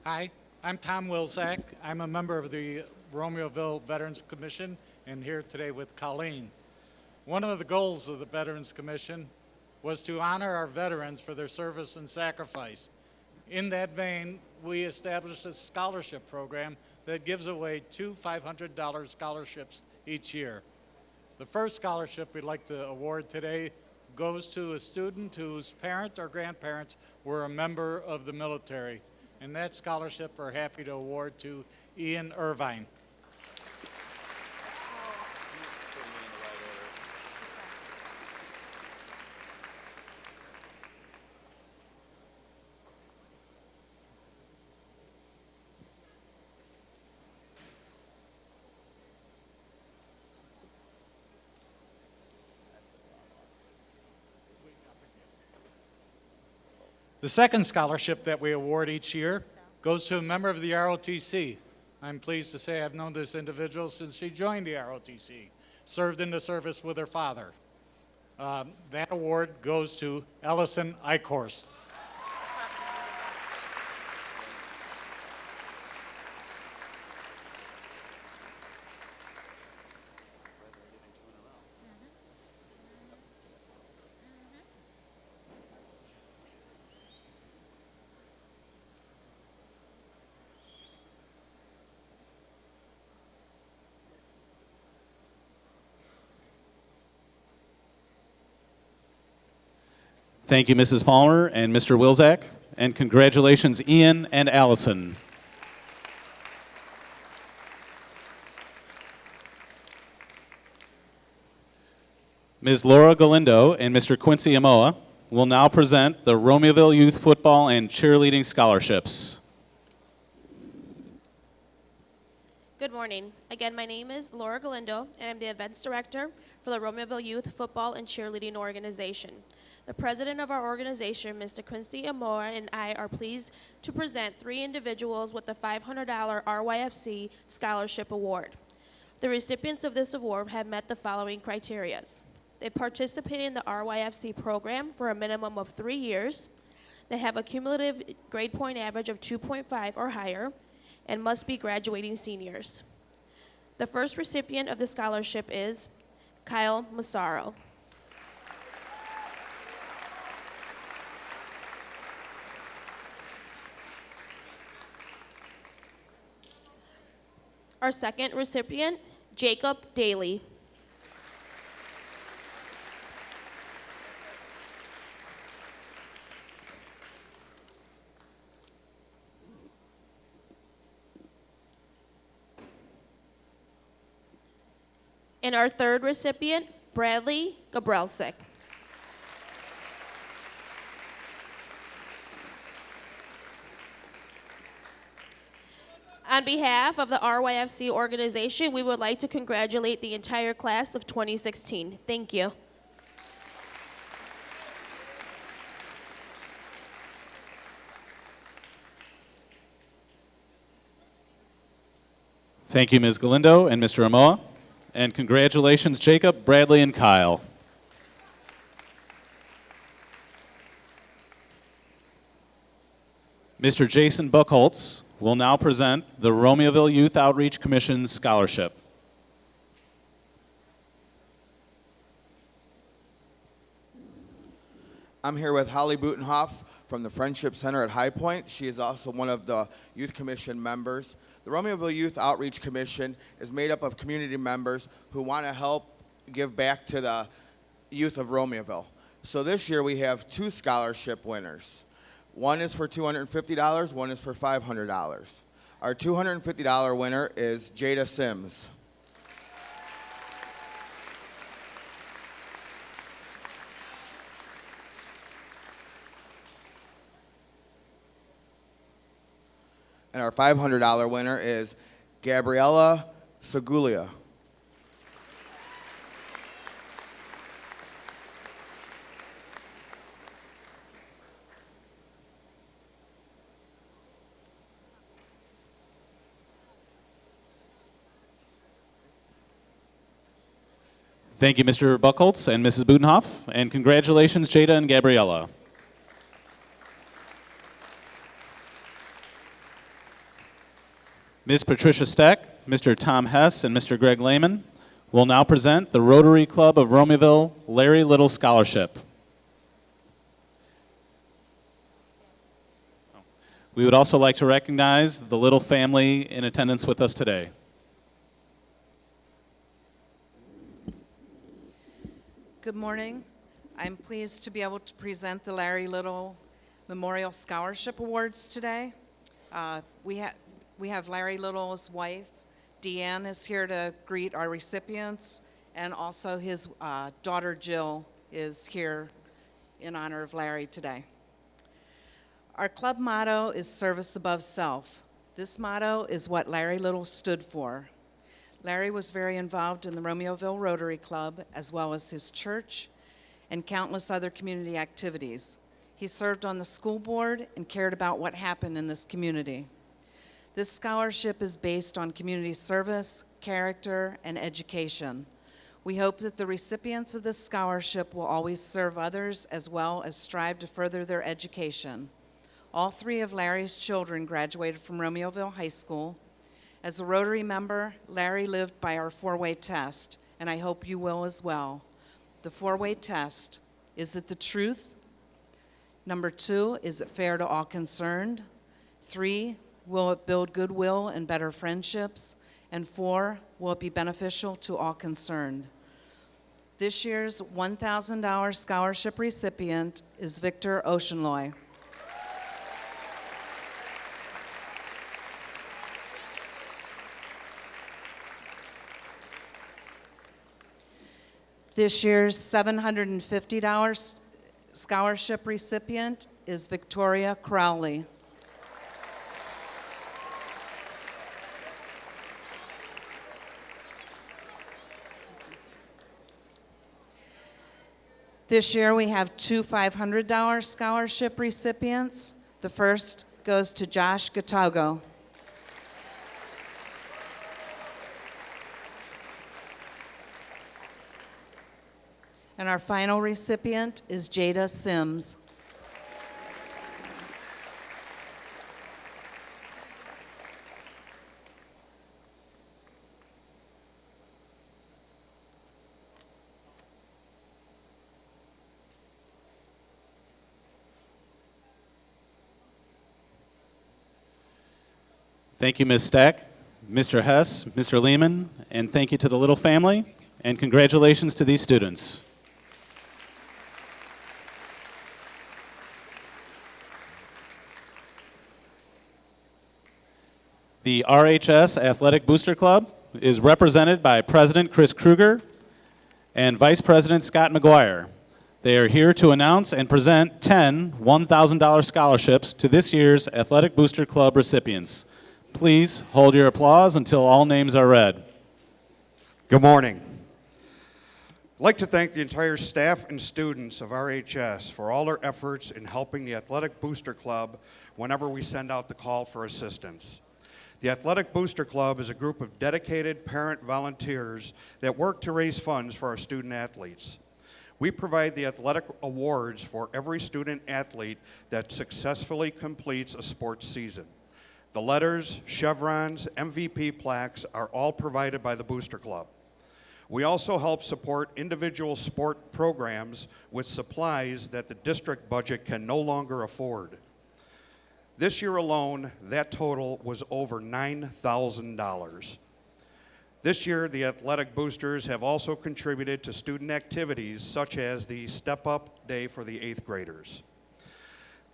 Hi, I'm Tom Wilczak. I'm a member of the Romeoville Veterans Commission and here today with Colleen. One of the goals of the Veterans Commission was to honor our veterans for their service and sacrifice. In that vein, we established a scholarship program that gives away 2 $500 scholarships each year. The first scholarship we'd like to award today goes to a student whose parent or grandparents were a member of the military. And that scholarship we're happy to award to Ian Irvine. The second scholarship that we award each year goes to a member of the ROTC. I'm pleased to say I've known this individual since she joined the ROTC, served in the service with her father. That award goes to Ellison Eichhorst. Thank you, Mrs. Palmer and Mr. Wilczak, and congratulations, Ian and Allison. Ms. Laura Galindo and Mr. Quincy Amoa will now present the Romeoville Youth Football and Cheerleading Scholarships. Good morning. Again, my name is Laura Galindo, and I'm the events director for the Romeoville Youth Football and Cheerleading Organization. The president of our organization, Mr. Quincy Amora, and I are pleased to present 3 individuals with the $500 RYFC Scholarship Award. The recipients of this award have met the following criteria. They participated in the RYFC program for a minimum of 3 years. They have a cumulative grade point average of 2.5 or higher, and must be graduating seniors. The first recipient of the scholarship is Kyle Massaro. Our second recipient, Jacob Daly. And our third recipient, Bradley Gabrelsik. On behalf of the RYFC organization, we would like to congratulate the entire class of 2016. Thank you. Thank you, Ms. Galindo and Mr. Amoa. And congratulations, Jacob, Bradley, and Kyle. Mr. Jason Buchholz will now present the Romeoville Youth Outreach Commission's scholarship. I'm here with Holly Butenhoff from the Friendship Center at High Point. She is also one of the Youth Commission members. The Romeoville Youth Outreach Commission is made up of community members who want to help give back to the youth of Romeoville. So this year we have 2 scholarship winners. One is for $250, one is for $500. Our $250 winner is Jada Sims. And our $500 winner is Gabriella Segulia. Thank you, Mr. Buchholz and Mrs. Butenhoff, and congratulations, Jada and Gabriella. Ms. Patricia Steck, Mr. Tom Hess, and Mr. Greg Lehman will now present the Rotary Club of Romeoville Larry Little Scholarship. We would also like to recognize the Little family in attendance with us today. Good morning. I'm pleased to be able to present the Larry Little Memorial Scholarship Awards today. We have Larry Little's wife, Deanne, is here to greet our recipients, and also his daughter, Jill, is here in honor of Larry today. Our club motto is service above self. This motto is what Larry Little stood for. Larry was very involved in the Romeoville Rotary Club, as well as his church and countless other community activities. He served on the school board and cared about what happened in this community. This scholarship is based on community service, character, and education. We hope that the recipients of this scholarship will always serve others as well as strive to further their education. All 3 of Larry's children graduated from Romeoville High School. As a Rotary member, Larry lived by our 4-way test, and I hope you will as well. The 4-way test: is it the truth? Number 2, is it fair to all concerned? 3, will it build goodwill and better friendships? And 4, will it be beneficial to all concerned? This year's $1,000 scholarship recipient is Victor Oceanloy. This year's $750 scholarship recipient is Victoria Crowley. This year we have two $500 scholarship recipients. The first goes to Josh Gatago. And our final recipient is Jada Sims. Thank you, Ms. Stack, Mr. Hess, Mr. Lehman, and thank you to the Little family, and congratulations to these students. The RHS Athletic Booster Club is represented by President Chris Kruger and Vice President Scott McGuire. They are here to announce and present 10 $1,000 scholarships to this year's Athletic Booster Club recipients. Please hold your applause until all names are read. Good morning. I'd like to thank the entire staff and students of RHS for all their efforts in helping the Athletic Booster Club whenever we send out the call for assistance. The Athletic Booster Club is a group of dedicated parent volunteers that work to raise funds for our student athletes. We provide the athletic awards for every student athlete that successfully completes a sports season. The letters, chevrons, MVP plaques are all provided by the Booster Club. We also help support individual sport programs with supplies that the district budget can no longer afford. This year alone, that total was over $9,000. This year, the athletic boosters have also contributed to student activities such as the Step Up Day for the 8th graders.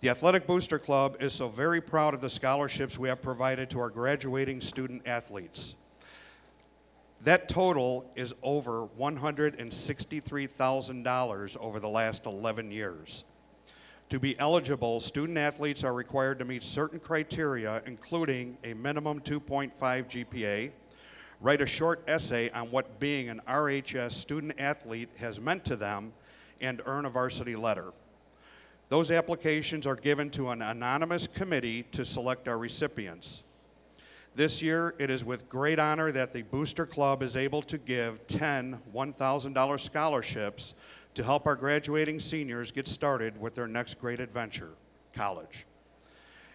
The Athletic Booster Club is so very proud of the scholarships we have provided to our graduating student athletes. That total is over $163,000 over the last 11 years. To be eligible, student athletes are required to meet certain criteria, including a minimum 2.5 GPA, write a short essay on what being an RHS student athlete has meant to them, and earn a varsity letter. Those applications are given to an anonymous committee to select our recipients. This year, it is with great honor that the Booster Club is able to give 10 $1,000 scholarships to help our graduating seniors get started with their next great adventure, college.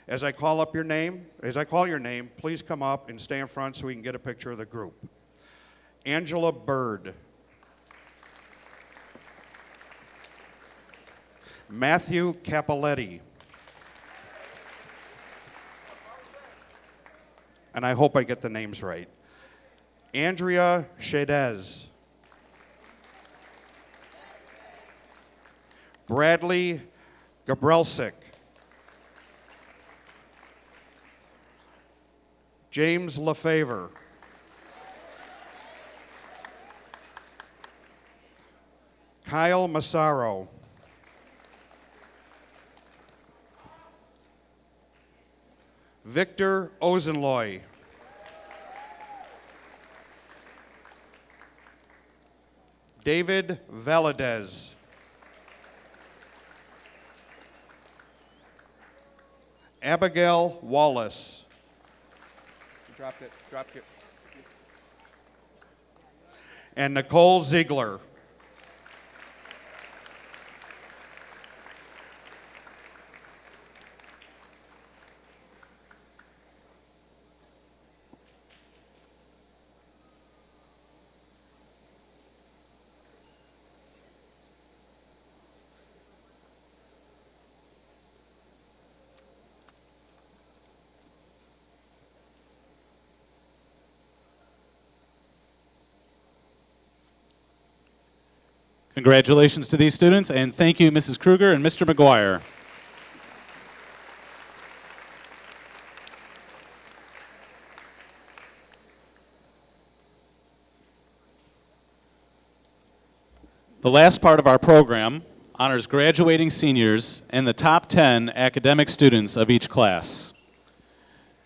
As I call your name, please come up and stay in front so we can get a picture of the group. Angela Bird. Matthew Capoletti. And I hope I get the names right. Andrea Shadez. Bradley Gabrelsic. James LaFavor. Kyle Massaro. Victor Ozenloy. David Valadez. Abigail Wallace. Dropped it. And Nicole Ziegler. Congratulations to these students, and thank you, Mrs. Kruger and Mr. McGuire. The last part of our program honors graduating seniors and the top 10 academic students of each class.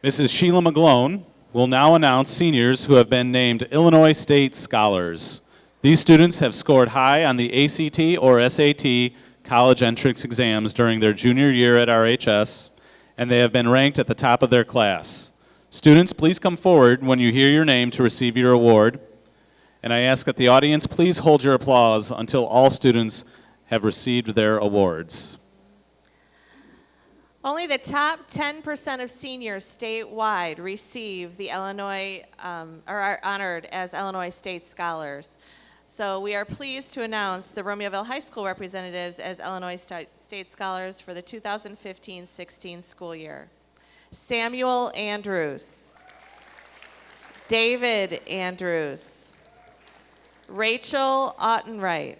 Mrs. Sheila McGlone will now announce seniors who have been named Illinois State Scholars. These students have scored high on the ACT or SAT college entrance exams during their junior year at RHS, and they have been ranked at the top of their class. Students, please come forward when you hear your name to receive your award. And I ask that the audience please hold your applause until all students have received their awards. Only the top 10% of seniors statewide receive the Illinois, or are honored as Illinois State Scholars. So we are pleased to announce the Romeoville High School representatives as Illinois State Scholars for the 2015-16 school year. Samuel Andrews, David Andrews, Rachel Ottenwright,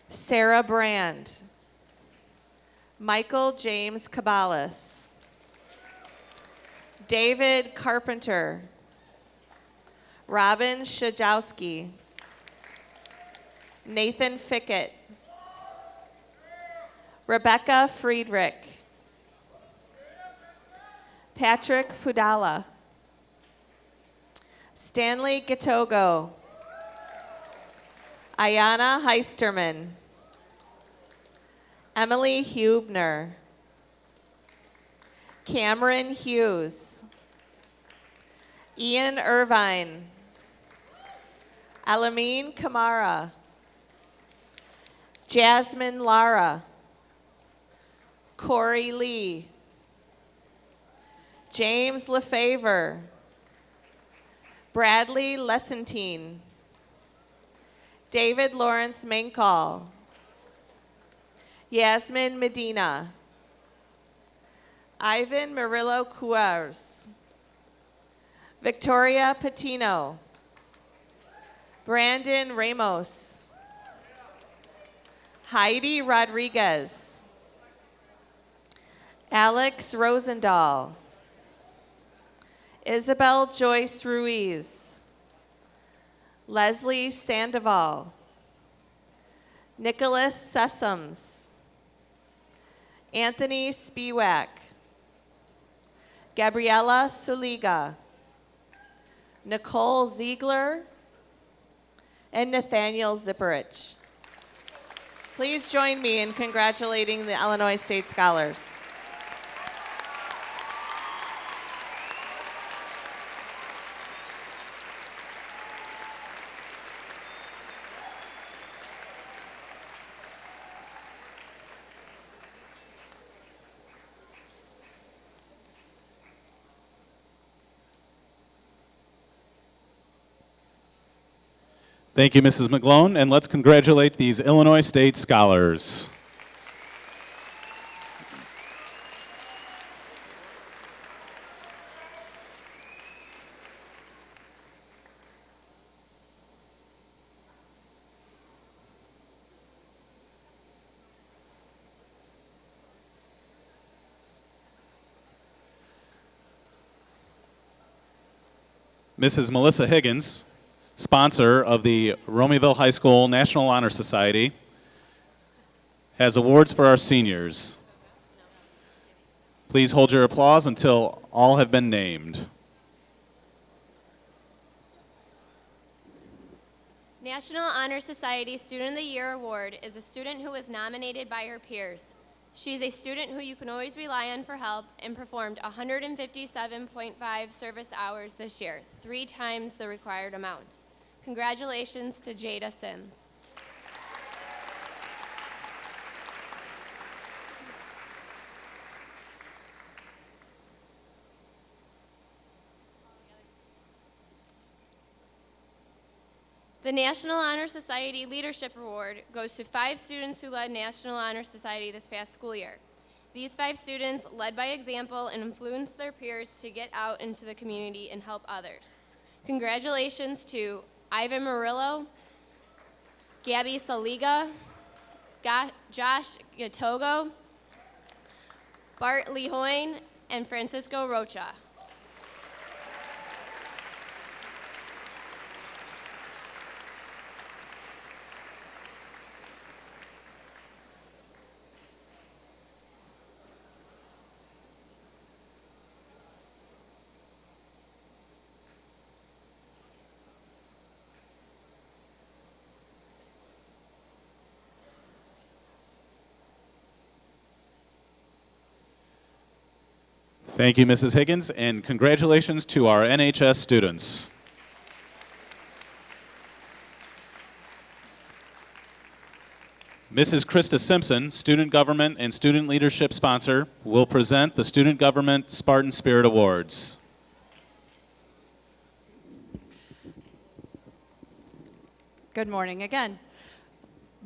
Sarah Brand, Michael James Cabalas, David Carpenter, Robin Shajowski, Nathan Fickett, Rebecca Friedrich, Patrick Fudala, Stanley Gitogo, Ayana Heisterman, Emily Hubner, Cameron Hughes, Ian Irvine, Alameen Kamara, Jasmine Lara, Corey Lee, James LeFavor, Bradley Lessentine, David Lawrence Mankall, Yasmin Medina, Ivan Murillo Cuars, Victoria Patino, Brandon Ramos, Heidi Rodriguez, Alex Rosendahl, Isabel Joyce Ruiz, Leslie Sandoval, Nicholas Sessoms, Anthony Spiewak, Gabriela Suliga, Nicole Ziegler, and Nathaniel Zipperich. Please join me in congratulating the Illinois State Scholars. Thank you, Mrs. McGlone, and let's congratulate these Illinois State Scholars. Mrs. Melissa Higgins, sponsor of the Romeoville High School National Honor Society, has awards for our seniors. Please hold your applause until all have been named. National Honor Society Student of the Year Award is a student who was nominated by her peers. She's a student who you can always rely on for help and performed 157.5 service hours this year, 3 times the required amount. Congratulations to Jada Sims. The National Honor Society Leadership Award goes to 5 students who led National Honor Society this past school year. These 5 students led by example and influenced their peers to get out into the community and help others. Congratulations to Ivan Murillo, Gabby Saliga, Josh Gatogo, Bart Lehoyne, and Francisco Rocha. Thank you, Mrs. Higgins, and congratulations to our NHS students. Mrs. Krista Simpson, Student Government and Student Leadership Sponsor, will present the Student Government Spartan Spirit Awards. Good morning again.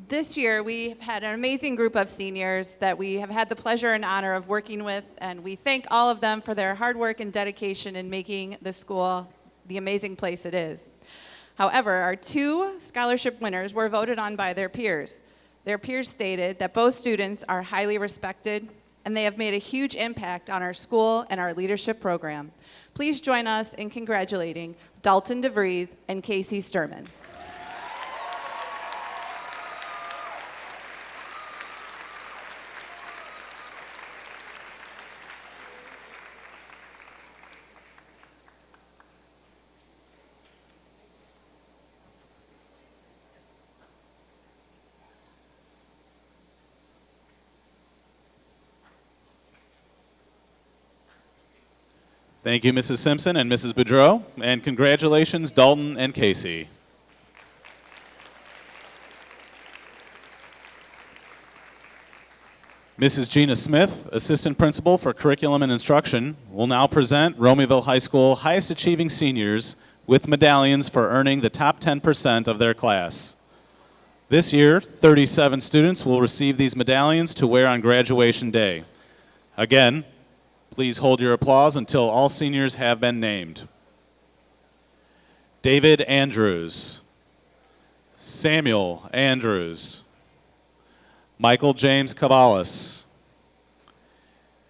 This year, we've had an amazing group of seniors that we have had the pleasure and honor of working with, and we thank all of them for their hard work and dedication in making the school the amazing place it is. However, our two scholarship winners were voted on by their peers. Their peers stated that both students are highly respected, and they have made a huge impact on our school and our leadership program. Please join us in congratulating Dalton DeVries and Casey Sturman. Thank you, Mrs. Simpson and Mrs. Boudreau, and congratulations, Dalton and Casey. Mrs. Gina Smith, Assistant Principal for Curriculum and Instruction, will now present Romeoville High School highest achieving seniors with medallions for earning the top 10% of their class. This year, 37 students will receive these medallions to wear on graduation day. Again, please hold your applause until all seniors have been named. David Andrews, Samuel Andrews, Michael James Caballas,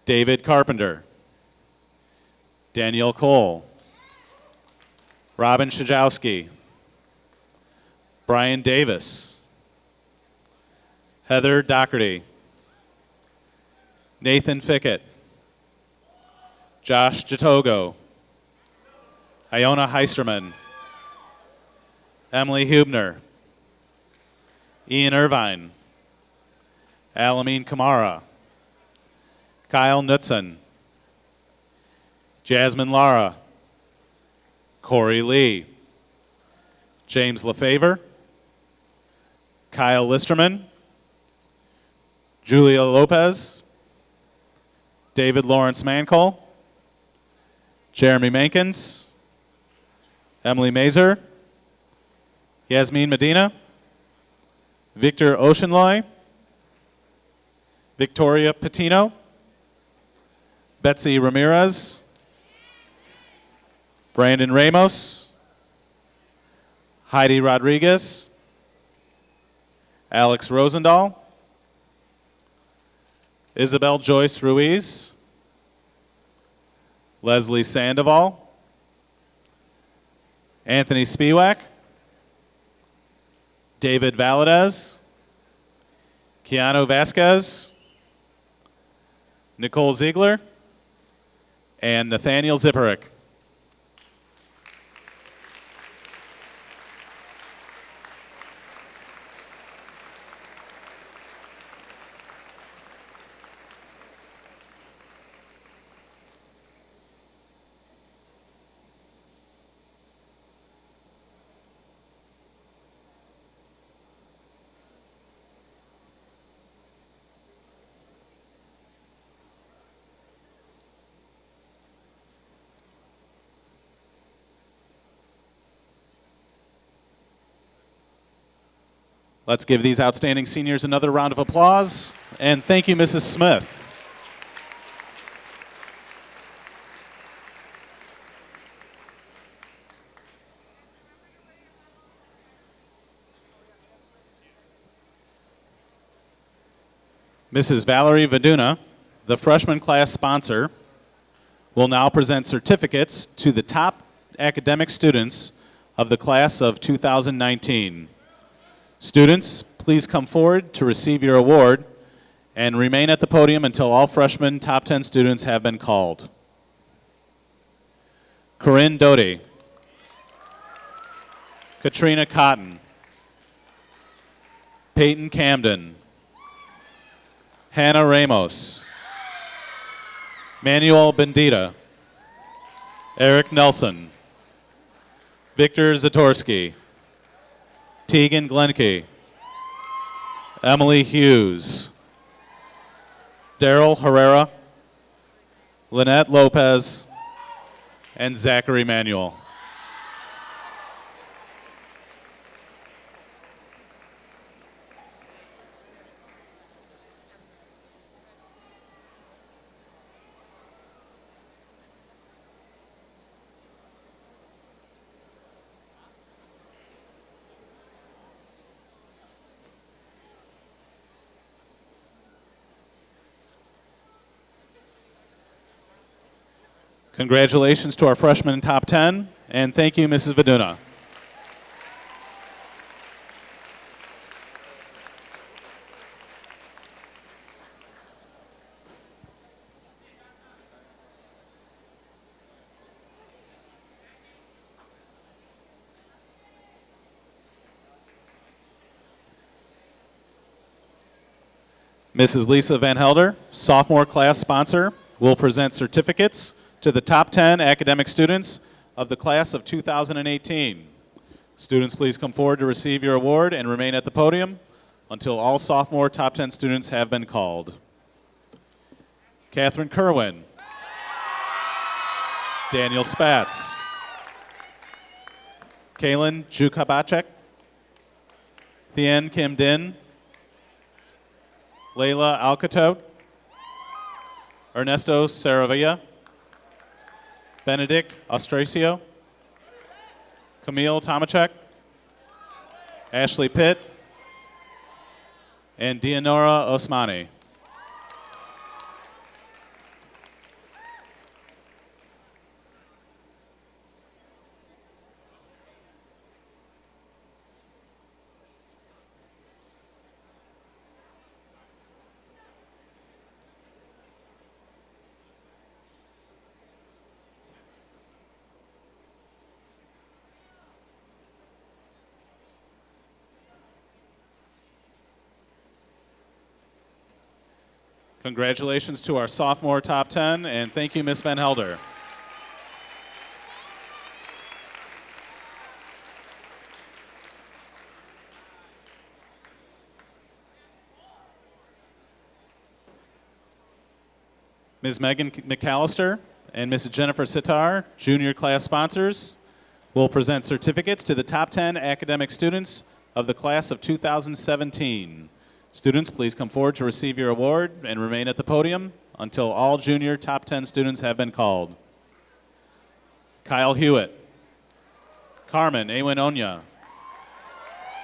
David Carpenter, Danielle Cole, Robin Szajowski, Brian Davis, Heather Doherty, Nathan Fickett, Josh Jatogo, Iona Heisterman, Emily Hubner, Ian Irvine, Alameen Kamara, Kyle Knutson, Jasmine Lara, Corey Lee, James LaFavor, Kyle Listerman, Julia Lopez, David Lawrence Mancol, Jeremy Mankins, Emily Mazer, Yasmin Medina, Victor Oceanloy, Victoria Patino, Betsy Ramirez, Brandon Ramos, Heidi Rodriguez, Alex Rosendahl, Isabel Joyce Ruiz, Leslie Sandoval, Anthony Spiewak, David Valadez, Keanu Vasquez, Nicole Ziegler, and Nathaniel Zipperick. Let's give these outstanding seniors another round of applause. And thank you, Mrs. Smith. Mrs. Valerie Vaduna, the freshman class sponsor, will now present certificates to the top academic students of the class of 2019. Students, please come forward to receive your award and remain at the podium until all freshman top 10 students have been called. Corinne Doty, Katrina Cotton, Peyton Camden, Hannah Ramos, Manuel Bendita, Eric Nelson, Victor Zatorsky, Tegan Glenke, Emily Hughes, Daryl Herrera, Lynette Lopez, and Zachary Manuel. Congratulations to our freshmen top 10, and thank you, Mrs. Viduna. Mrs. Lisa Van Helder, sophomore class sponsor, will present certificates to the top 10 academic students of the class of 2018. Students, please come forward to receive your award and remain at the podium until all sophomore top 10 students have been called. Catherine Kerwin, Daniel Spatz, Kaylin Jukabacek, Thien Kim Din, Layla Alcatot, Ernesto Saravilla, Benedict Ostracio, Camille Tomachek, Ashley Pitt, and Dianora Osmani. Congratulations to our sophomore top 10, and thank you, Ms. Van Helder. Ms. Megan McAllister and Mrs. Jennifer Sitar, junior class sponsors, will present certificates to the top 10 academic students of the class of 2017. Students, please come forward to receive your award and remain at the podium until all junior top 10 students have been called. Kyle Hewitt, Carmen Awinonia,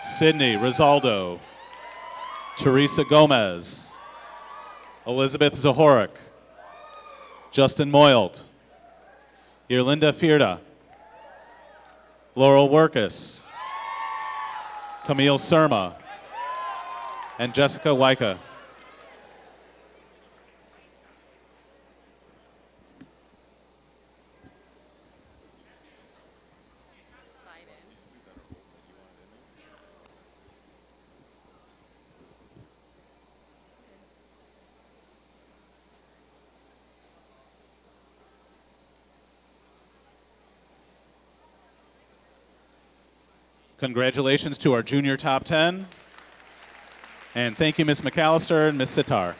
Sydney Rizaldo, Teresa Gomez, Elizabeth Zahorik, Justin Moylt, Irlinda Fierda, Laurel Workus, Camille Surma, and Jessica Wyka. Congratulations to our junior top 10. And thank you, Ms. McAllister and Ms. Sitar.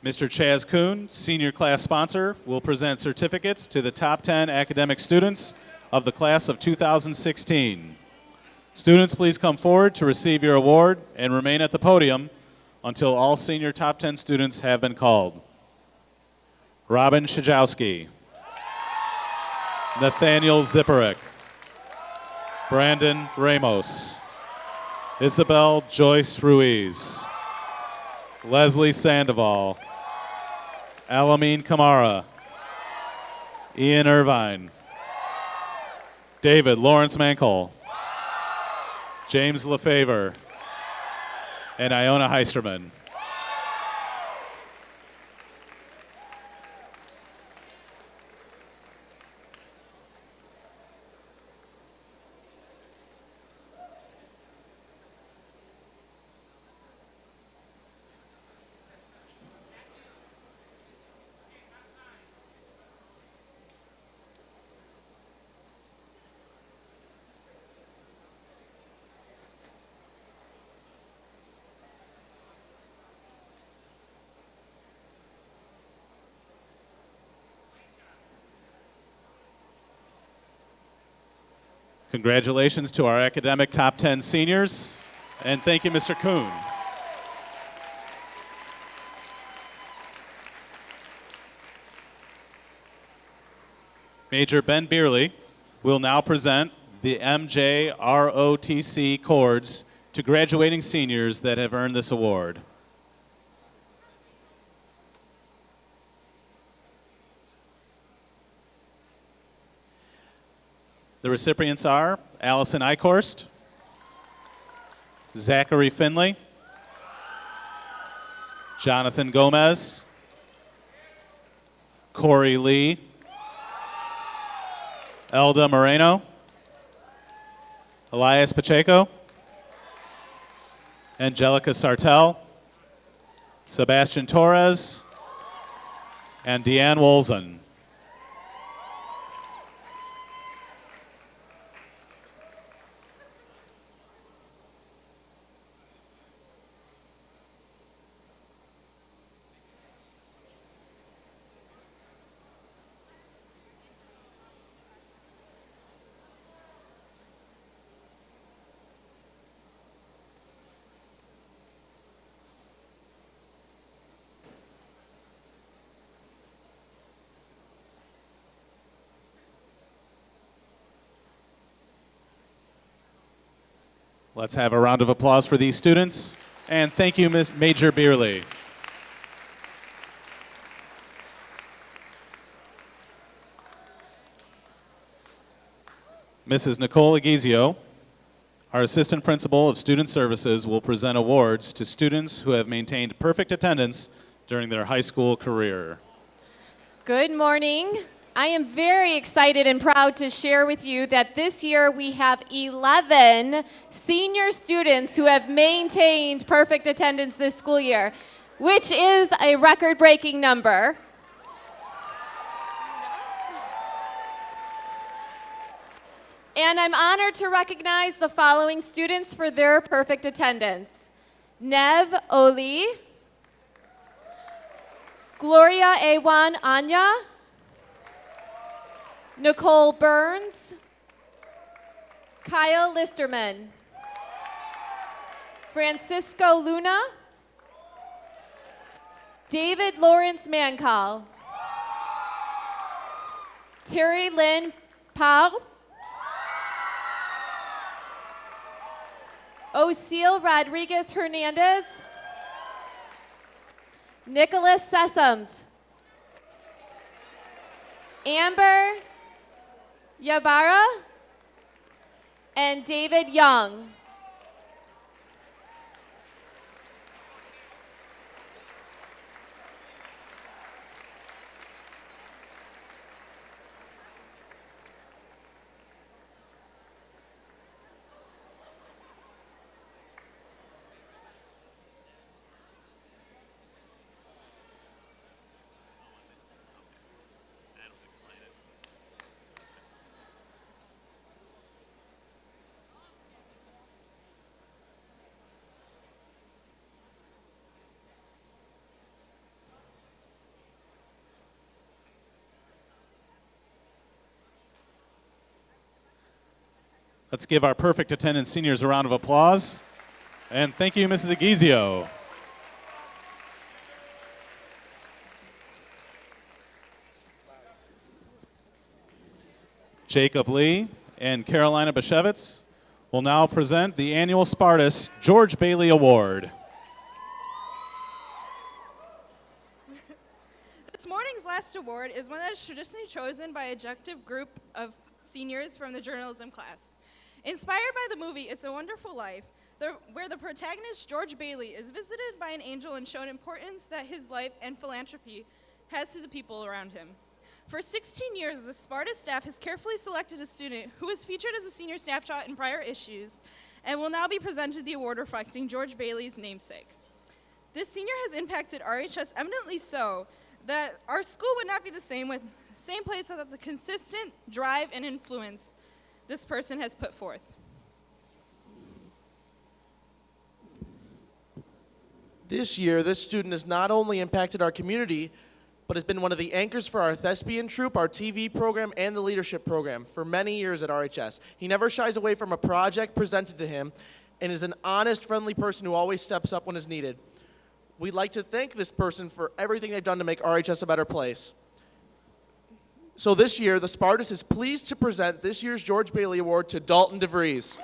Mr. Chaz Kuhn, senior class sponsor, will present certificates to the top 10 academic students of the class of 2016. Students, please come forward to receive your award and remain at the podium until all senior top 10 students have been called. Robin Szajowski, Nathaniel Zipperick, Brandon Ramos, Isabel Joyce Ruiz, Leslie Sandoval, Alameen Kamara, Ian Irvine, David Lawrence Mankel, James LaFavor, and Iona Heisterman. Congratulations to our academic top 10 seniors, and thank you, Mr. Kuhn. Major Ben Beerley will now present the MJROTC cords to graduating seniors that have earned this award. The recipients are Allison Eichhorst, Zachary Finley, Jonathan Gomez, Corey Lee, Elda Moreno, Elias Pacheco, Angelica Sartell, Sebastian Torres, and Deanne Wolzen. Let's have a round of applause for these students. And thank you, Ms. Major Beerley. Mrs. Nicole Aguizio, our Assistant Principal of Student Services, will present awards to students who have maintained perfect attendance during their high school career. Good morning. I am very excited and proud to share with you that this year we have 11 senior students who have maintained perfect attendance this school year, which is a record-breaking number. And I'm honored to recognize the following students for their perfect attendance. Nev Oli, Gloria Ewan Anya, Nicole Burns, Kyle Listerman, Francisco Luna, David Lawrence Mancall, Terry Lynn Pau, Ocil Rodriguez Hernandez, Nicholas Sessoms, Amber Yabara, and David Young. Let's give our perfect attendance seniors a round of applause. And thank you, Mrs. Aguizio. Jacob Lee and Carolina Bashevitz will now present the annual Spartus George Bailey Award. This morning's last award is one that is traditionally chosen by a objective group of seniors from the journalism class. Inspired by the movie It's a Wonderful Life, where the protagonist George Bailey is visited by an angel and shown importance that his life and philanthropy has to the people around him. For 16 years, the Spartus staff has carefully selected a student who was featured as a senior snapshot in prior issues and will now be presented the award reflecting George Bailey's namesake. This senior has impacted RHS eminently so that our school would not be the same place without the consistent drive and influence this person has put forth. This year, this student has not only impacted our community, but has been one of the anchors for our thespian troupe, our TV program, and the leadership program for many years at RHS. He never shies away from a project presented to him and is an honest, friendly person who always steps up when is needed. We'd like to thank this person for everything they've done to make RHS a better place. So this year, the Spartus is pleased to present this year's George Bailey Award to Dalton DeVries.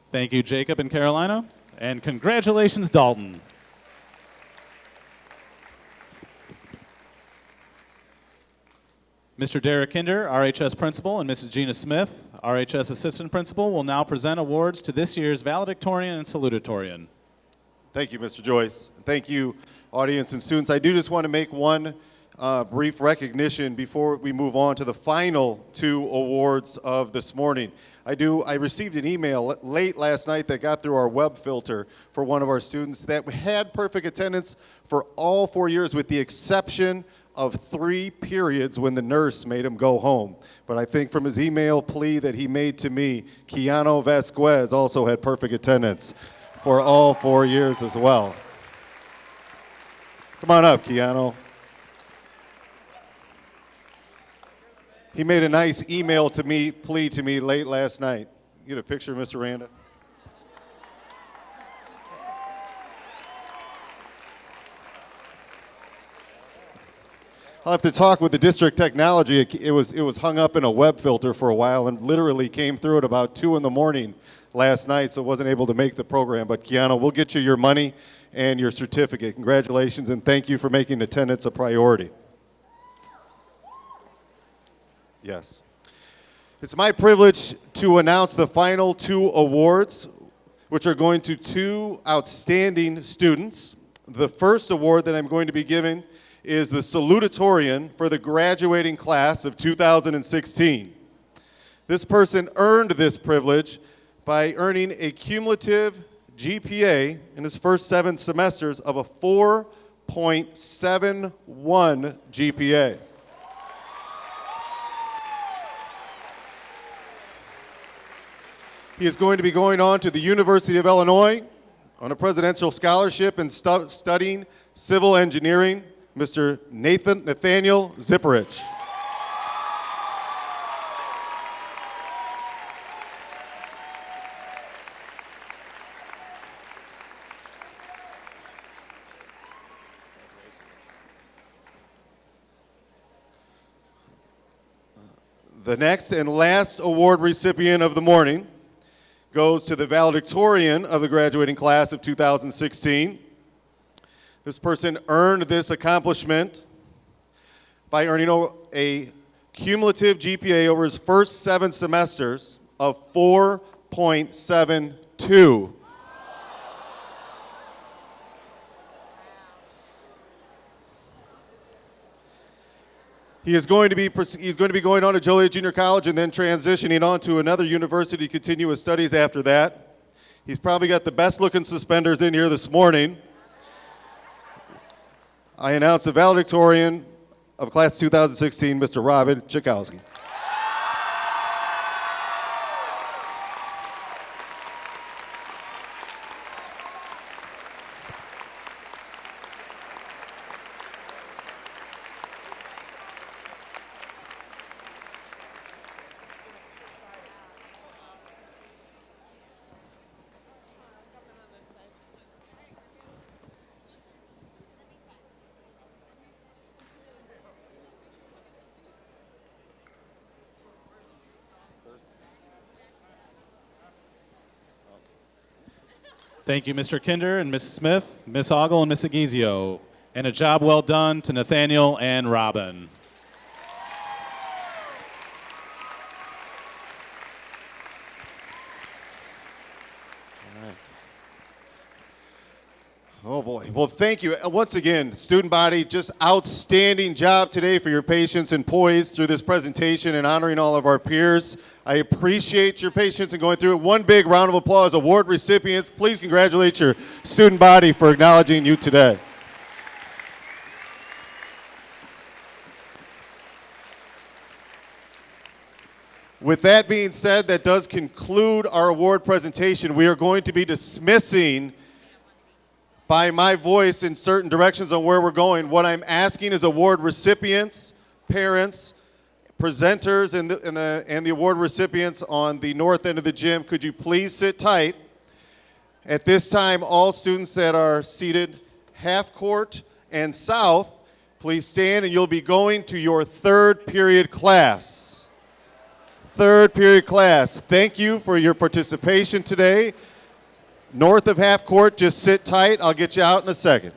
Thank you, Jacob and Carolina. And congratulations, Dalton. Mr. Derek Kinder, RHS Principal, and Mrs. Gina Smith, RHS Assistant Principal, will now present awards to this year's valedictorian and salutatorian. Thank you, Mr. Joyce. Thank you, audience and students. I do just want to make one brief recognition before we move on to the final two awards of this morning. I received an email late last night that got through our web filter for one of our students that had perfect attendance for all 4 years with the exception of 3 periods when the nurse made him go home. But I think from his email plea that he made to me, Keanu Vasquez also had perfect attendance for all 4 years as well. Come on up, Keanu. He made a nice email to me, plea to me late last night. You get a picture, Mr. Randa? I'll have to talk with the district technology. It was hung up in a web filter for a while and literally came through at about 2 in the morning last night, so wasn't able to make the program. But Keanu, we'll get you your money and your certificate. Congratulations, and thank you for making attendance a priority. Yes. It's my privilege to announce the final 2 awards, which are going to 2 outstanding students. The first award that I'm going to be giving is the salutatorian for the graduating class of 2016. This person earned this privilege by earning a cumulative GPA in his first 7 semesters of a 4.71 GPA. He is going to be going on to the University of Illinois on a presidential scholarship and studying civil engineering, Mr. Nathaniel Zipperich. The next and last award recipient of the morning goes to the valedictorian of the graduating class of 2016. This person earned this accomplishment by earning a cumulative GPA over his first 7 semesters of 4.72. He's going to be going on to Joliet Junior College and then transitioning on to another university to continue his studies after that. He's probably got the best looking suspenders in here this morning. I announce the valedictorian of class 2016, Mr. Robin Chikowski. Thank you, Mr. Kinder and Mrs. Smith, Miss Ogle and Miss Aguizio. And a job well done to Nathaniel and Robin. Oh boy. Well, thank you. Once again, student body, just outstanding job today for your patience and poise through this presentation and honoring all of our peers. I appreciate your patience in going through it. One big round of applause. Award recipients, please congratulate your student body for acknowledging you today. With that being said, that does conclude our award presentation. We are going to be dismissing by my voice in certain directions on where we're going. What I'm asking is award recipients, parents, presenters, and the award recipients on the north end of the gym, could you please sit tight? At this time, all students that are seated half court and south, please stand, and you'll be going to your third period class. Third period class. Thank you for your participation today. North of half court, just sit tight. I'll get you out in a second.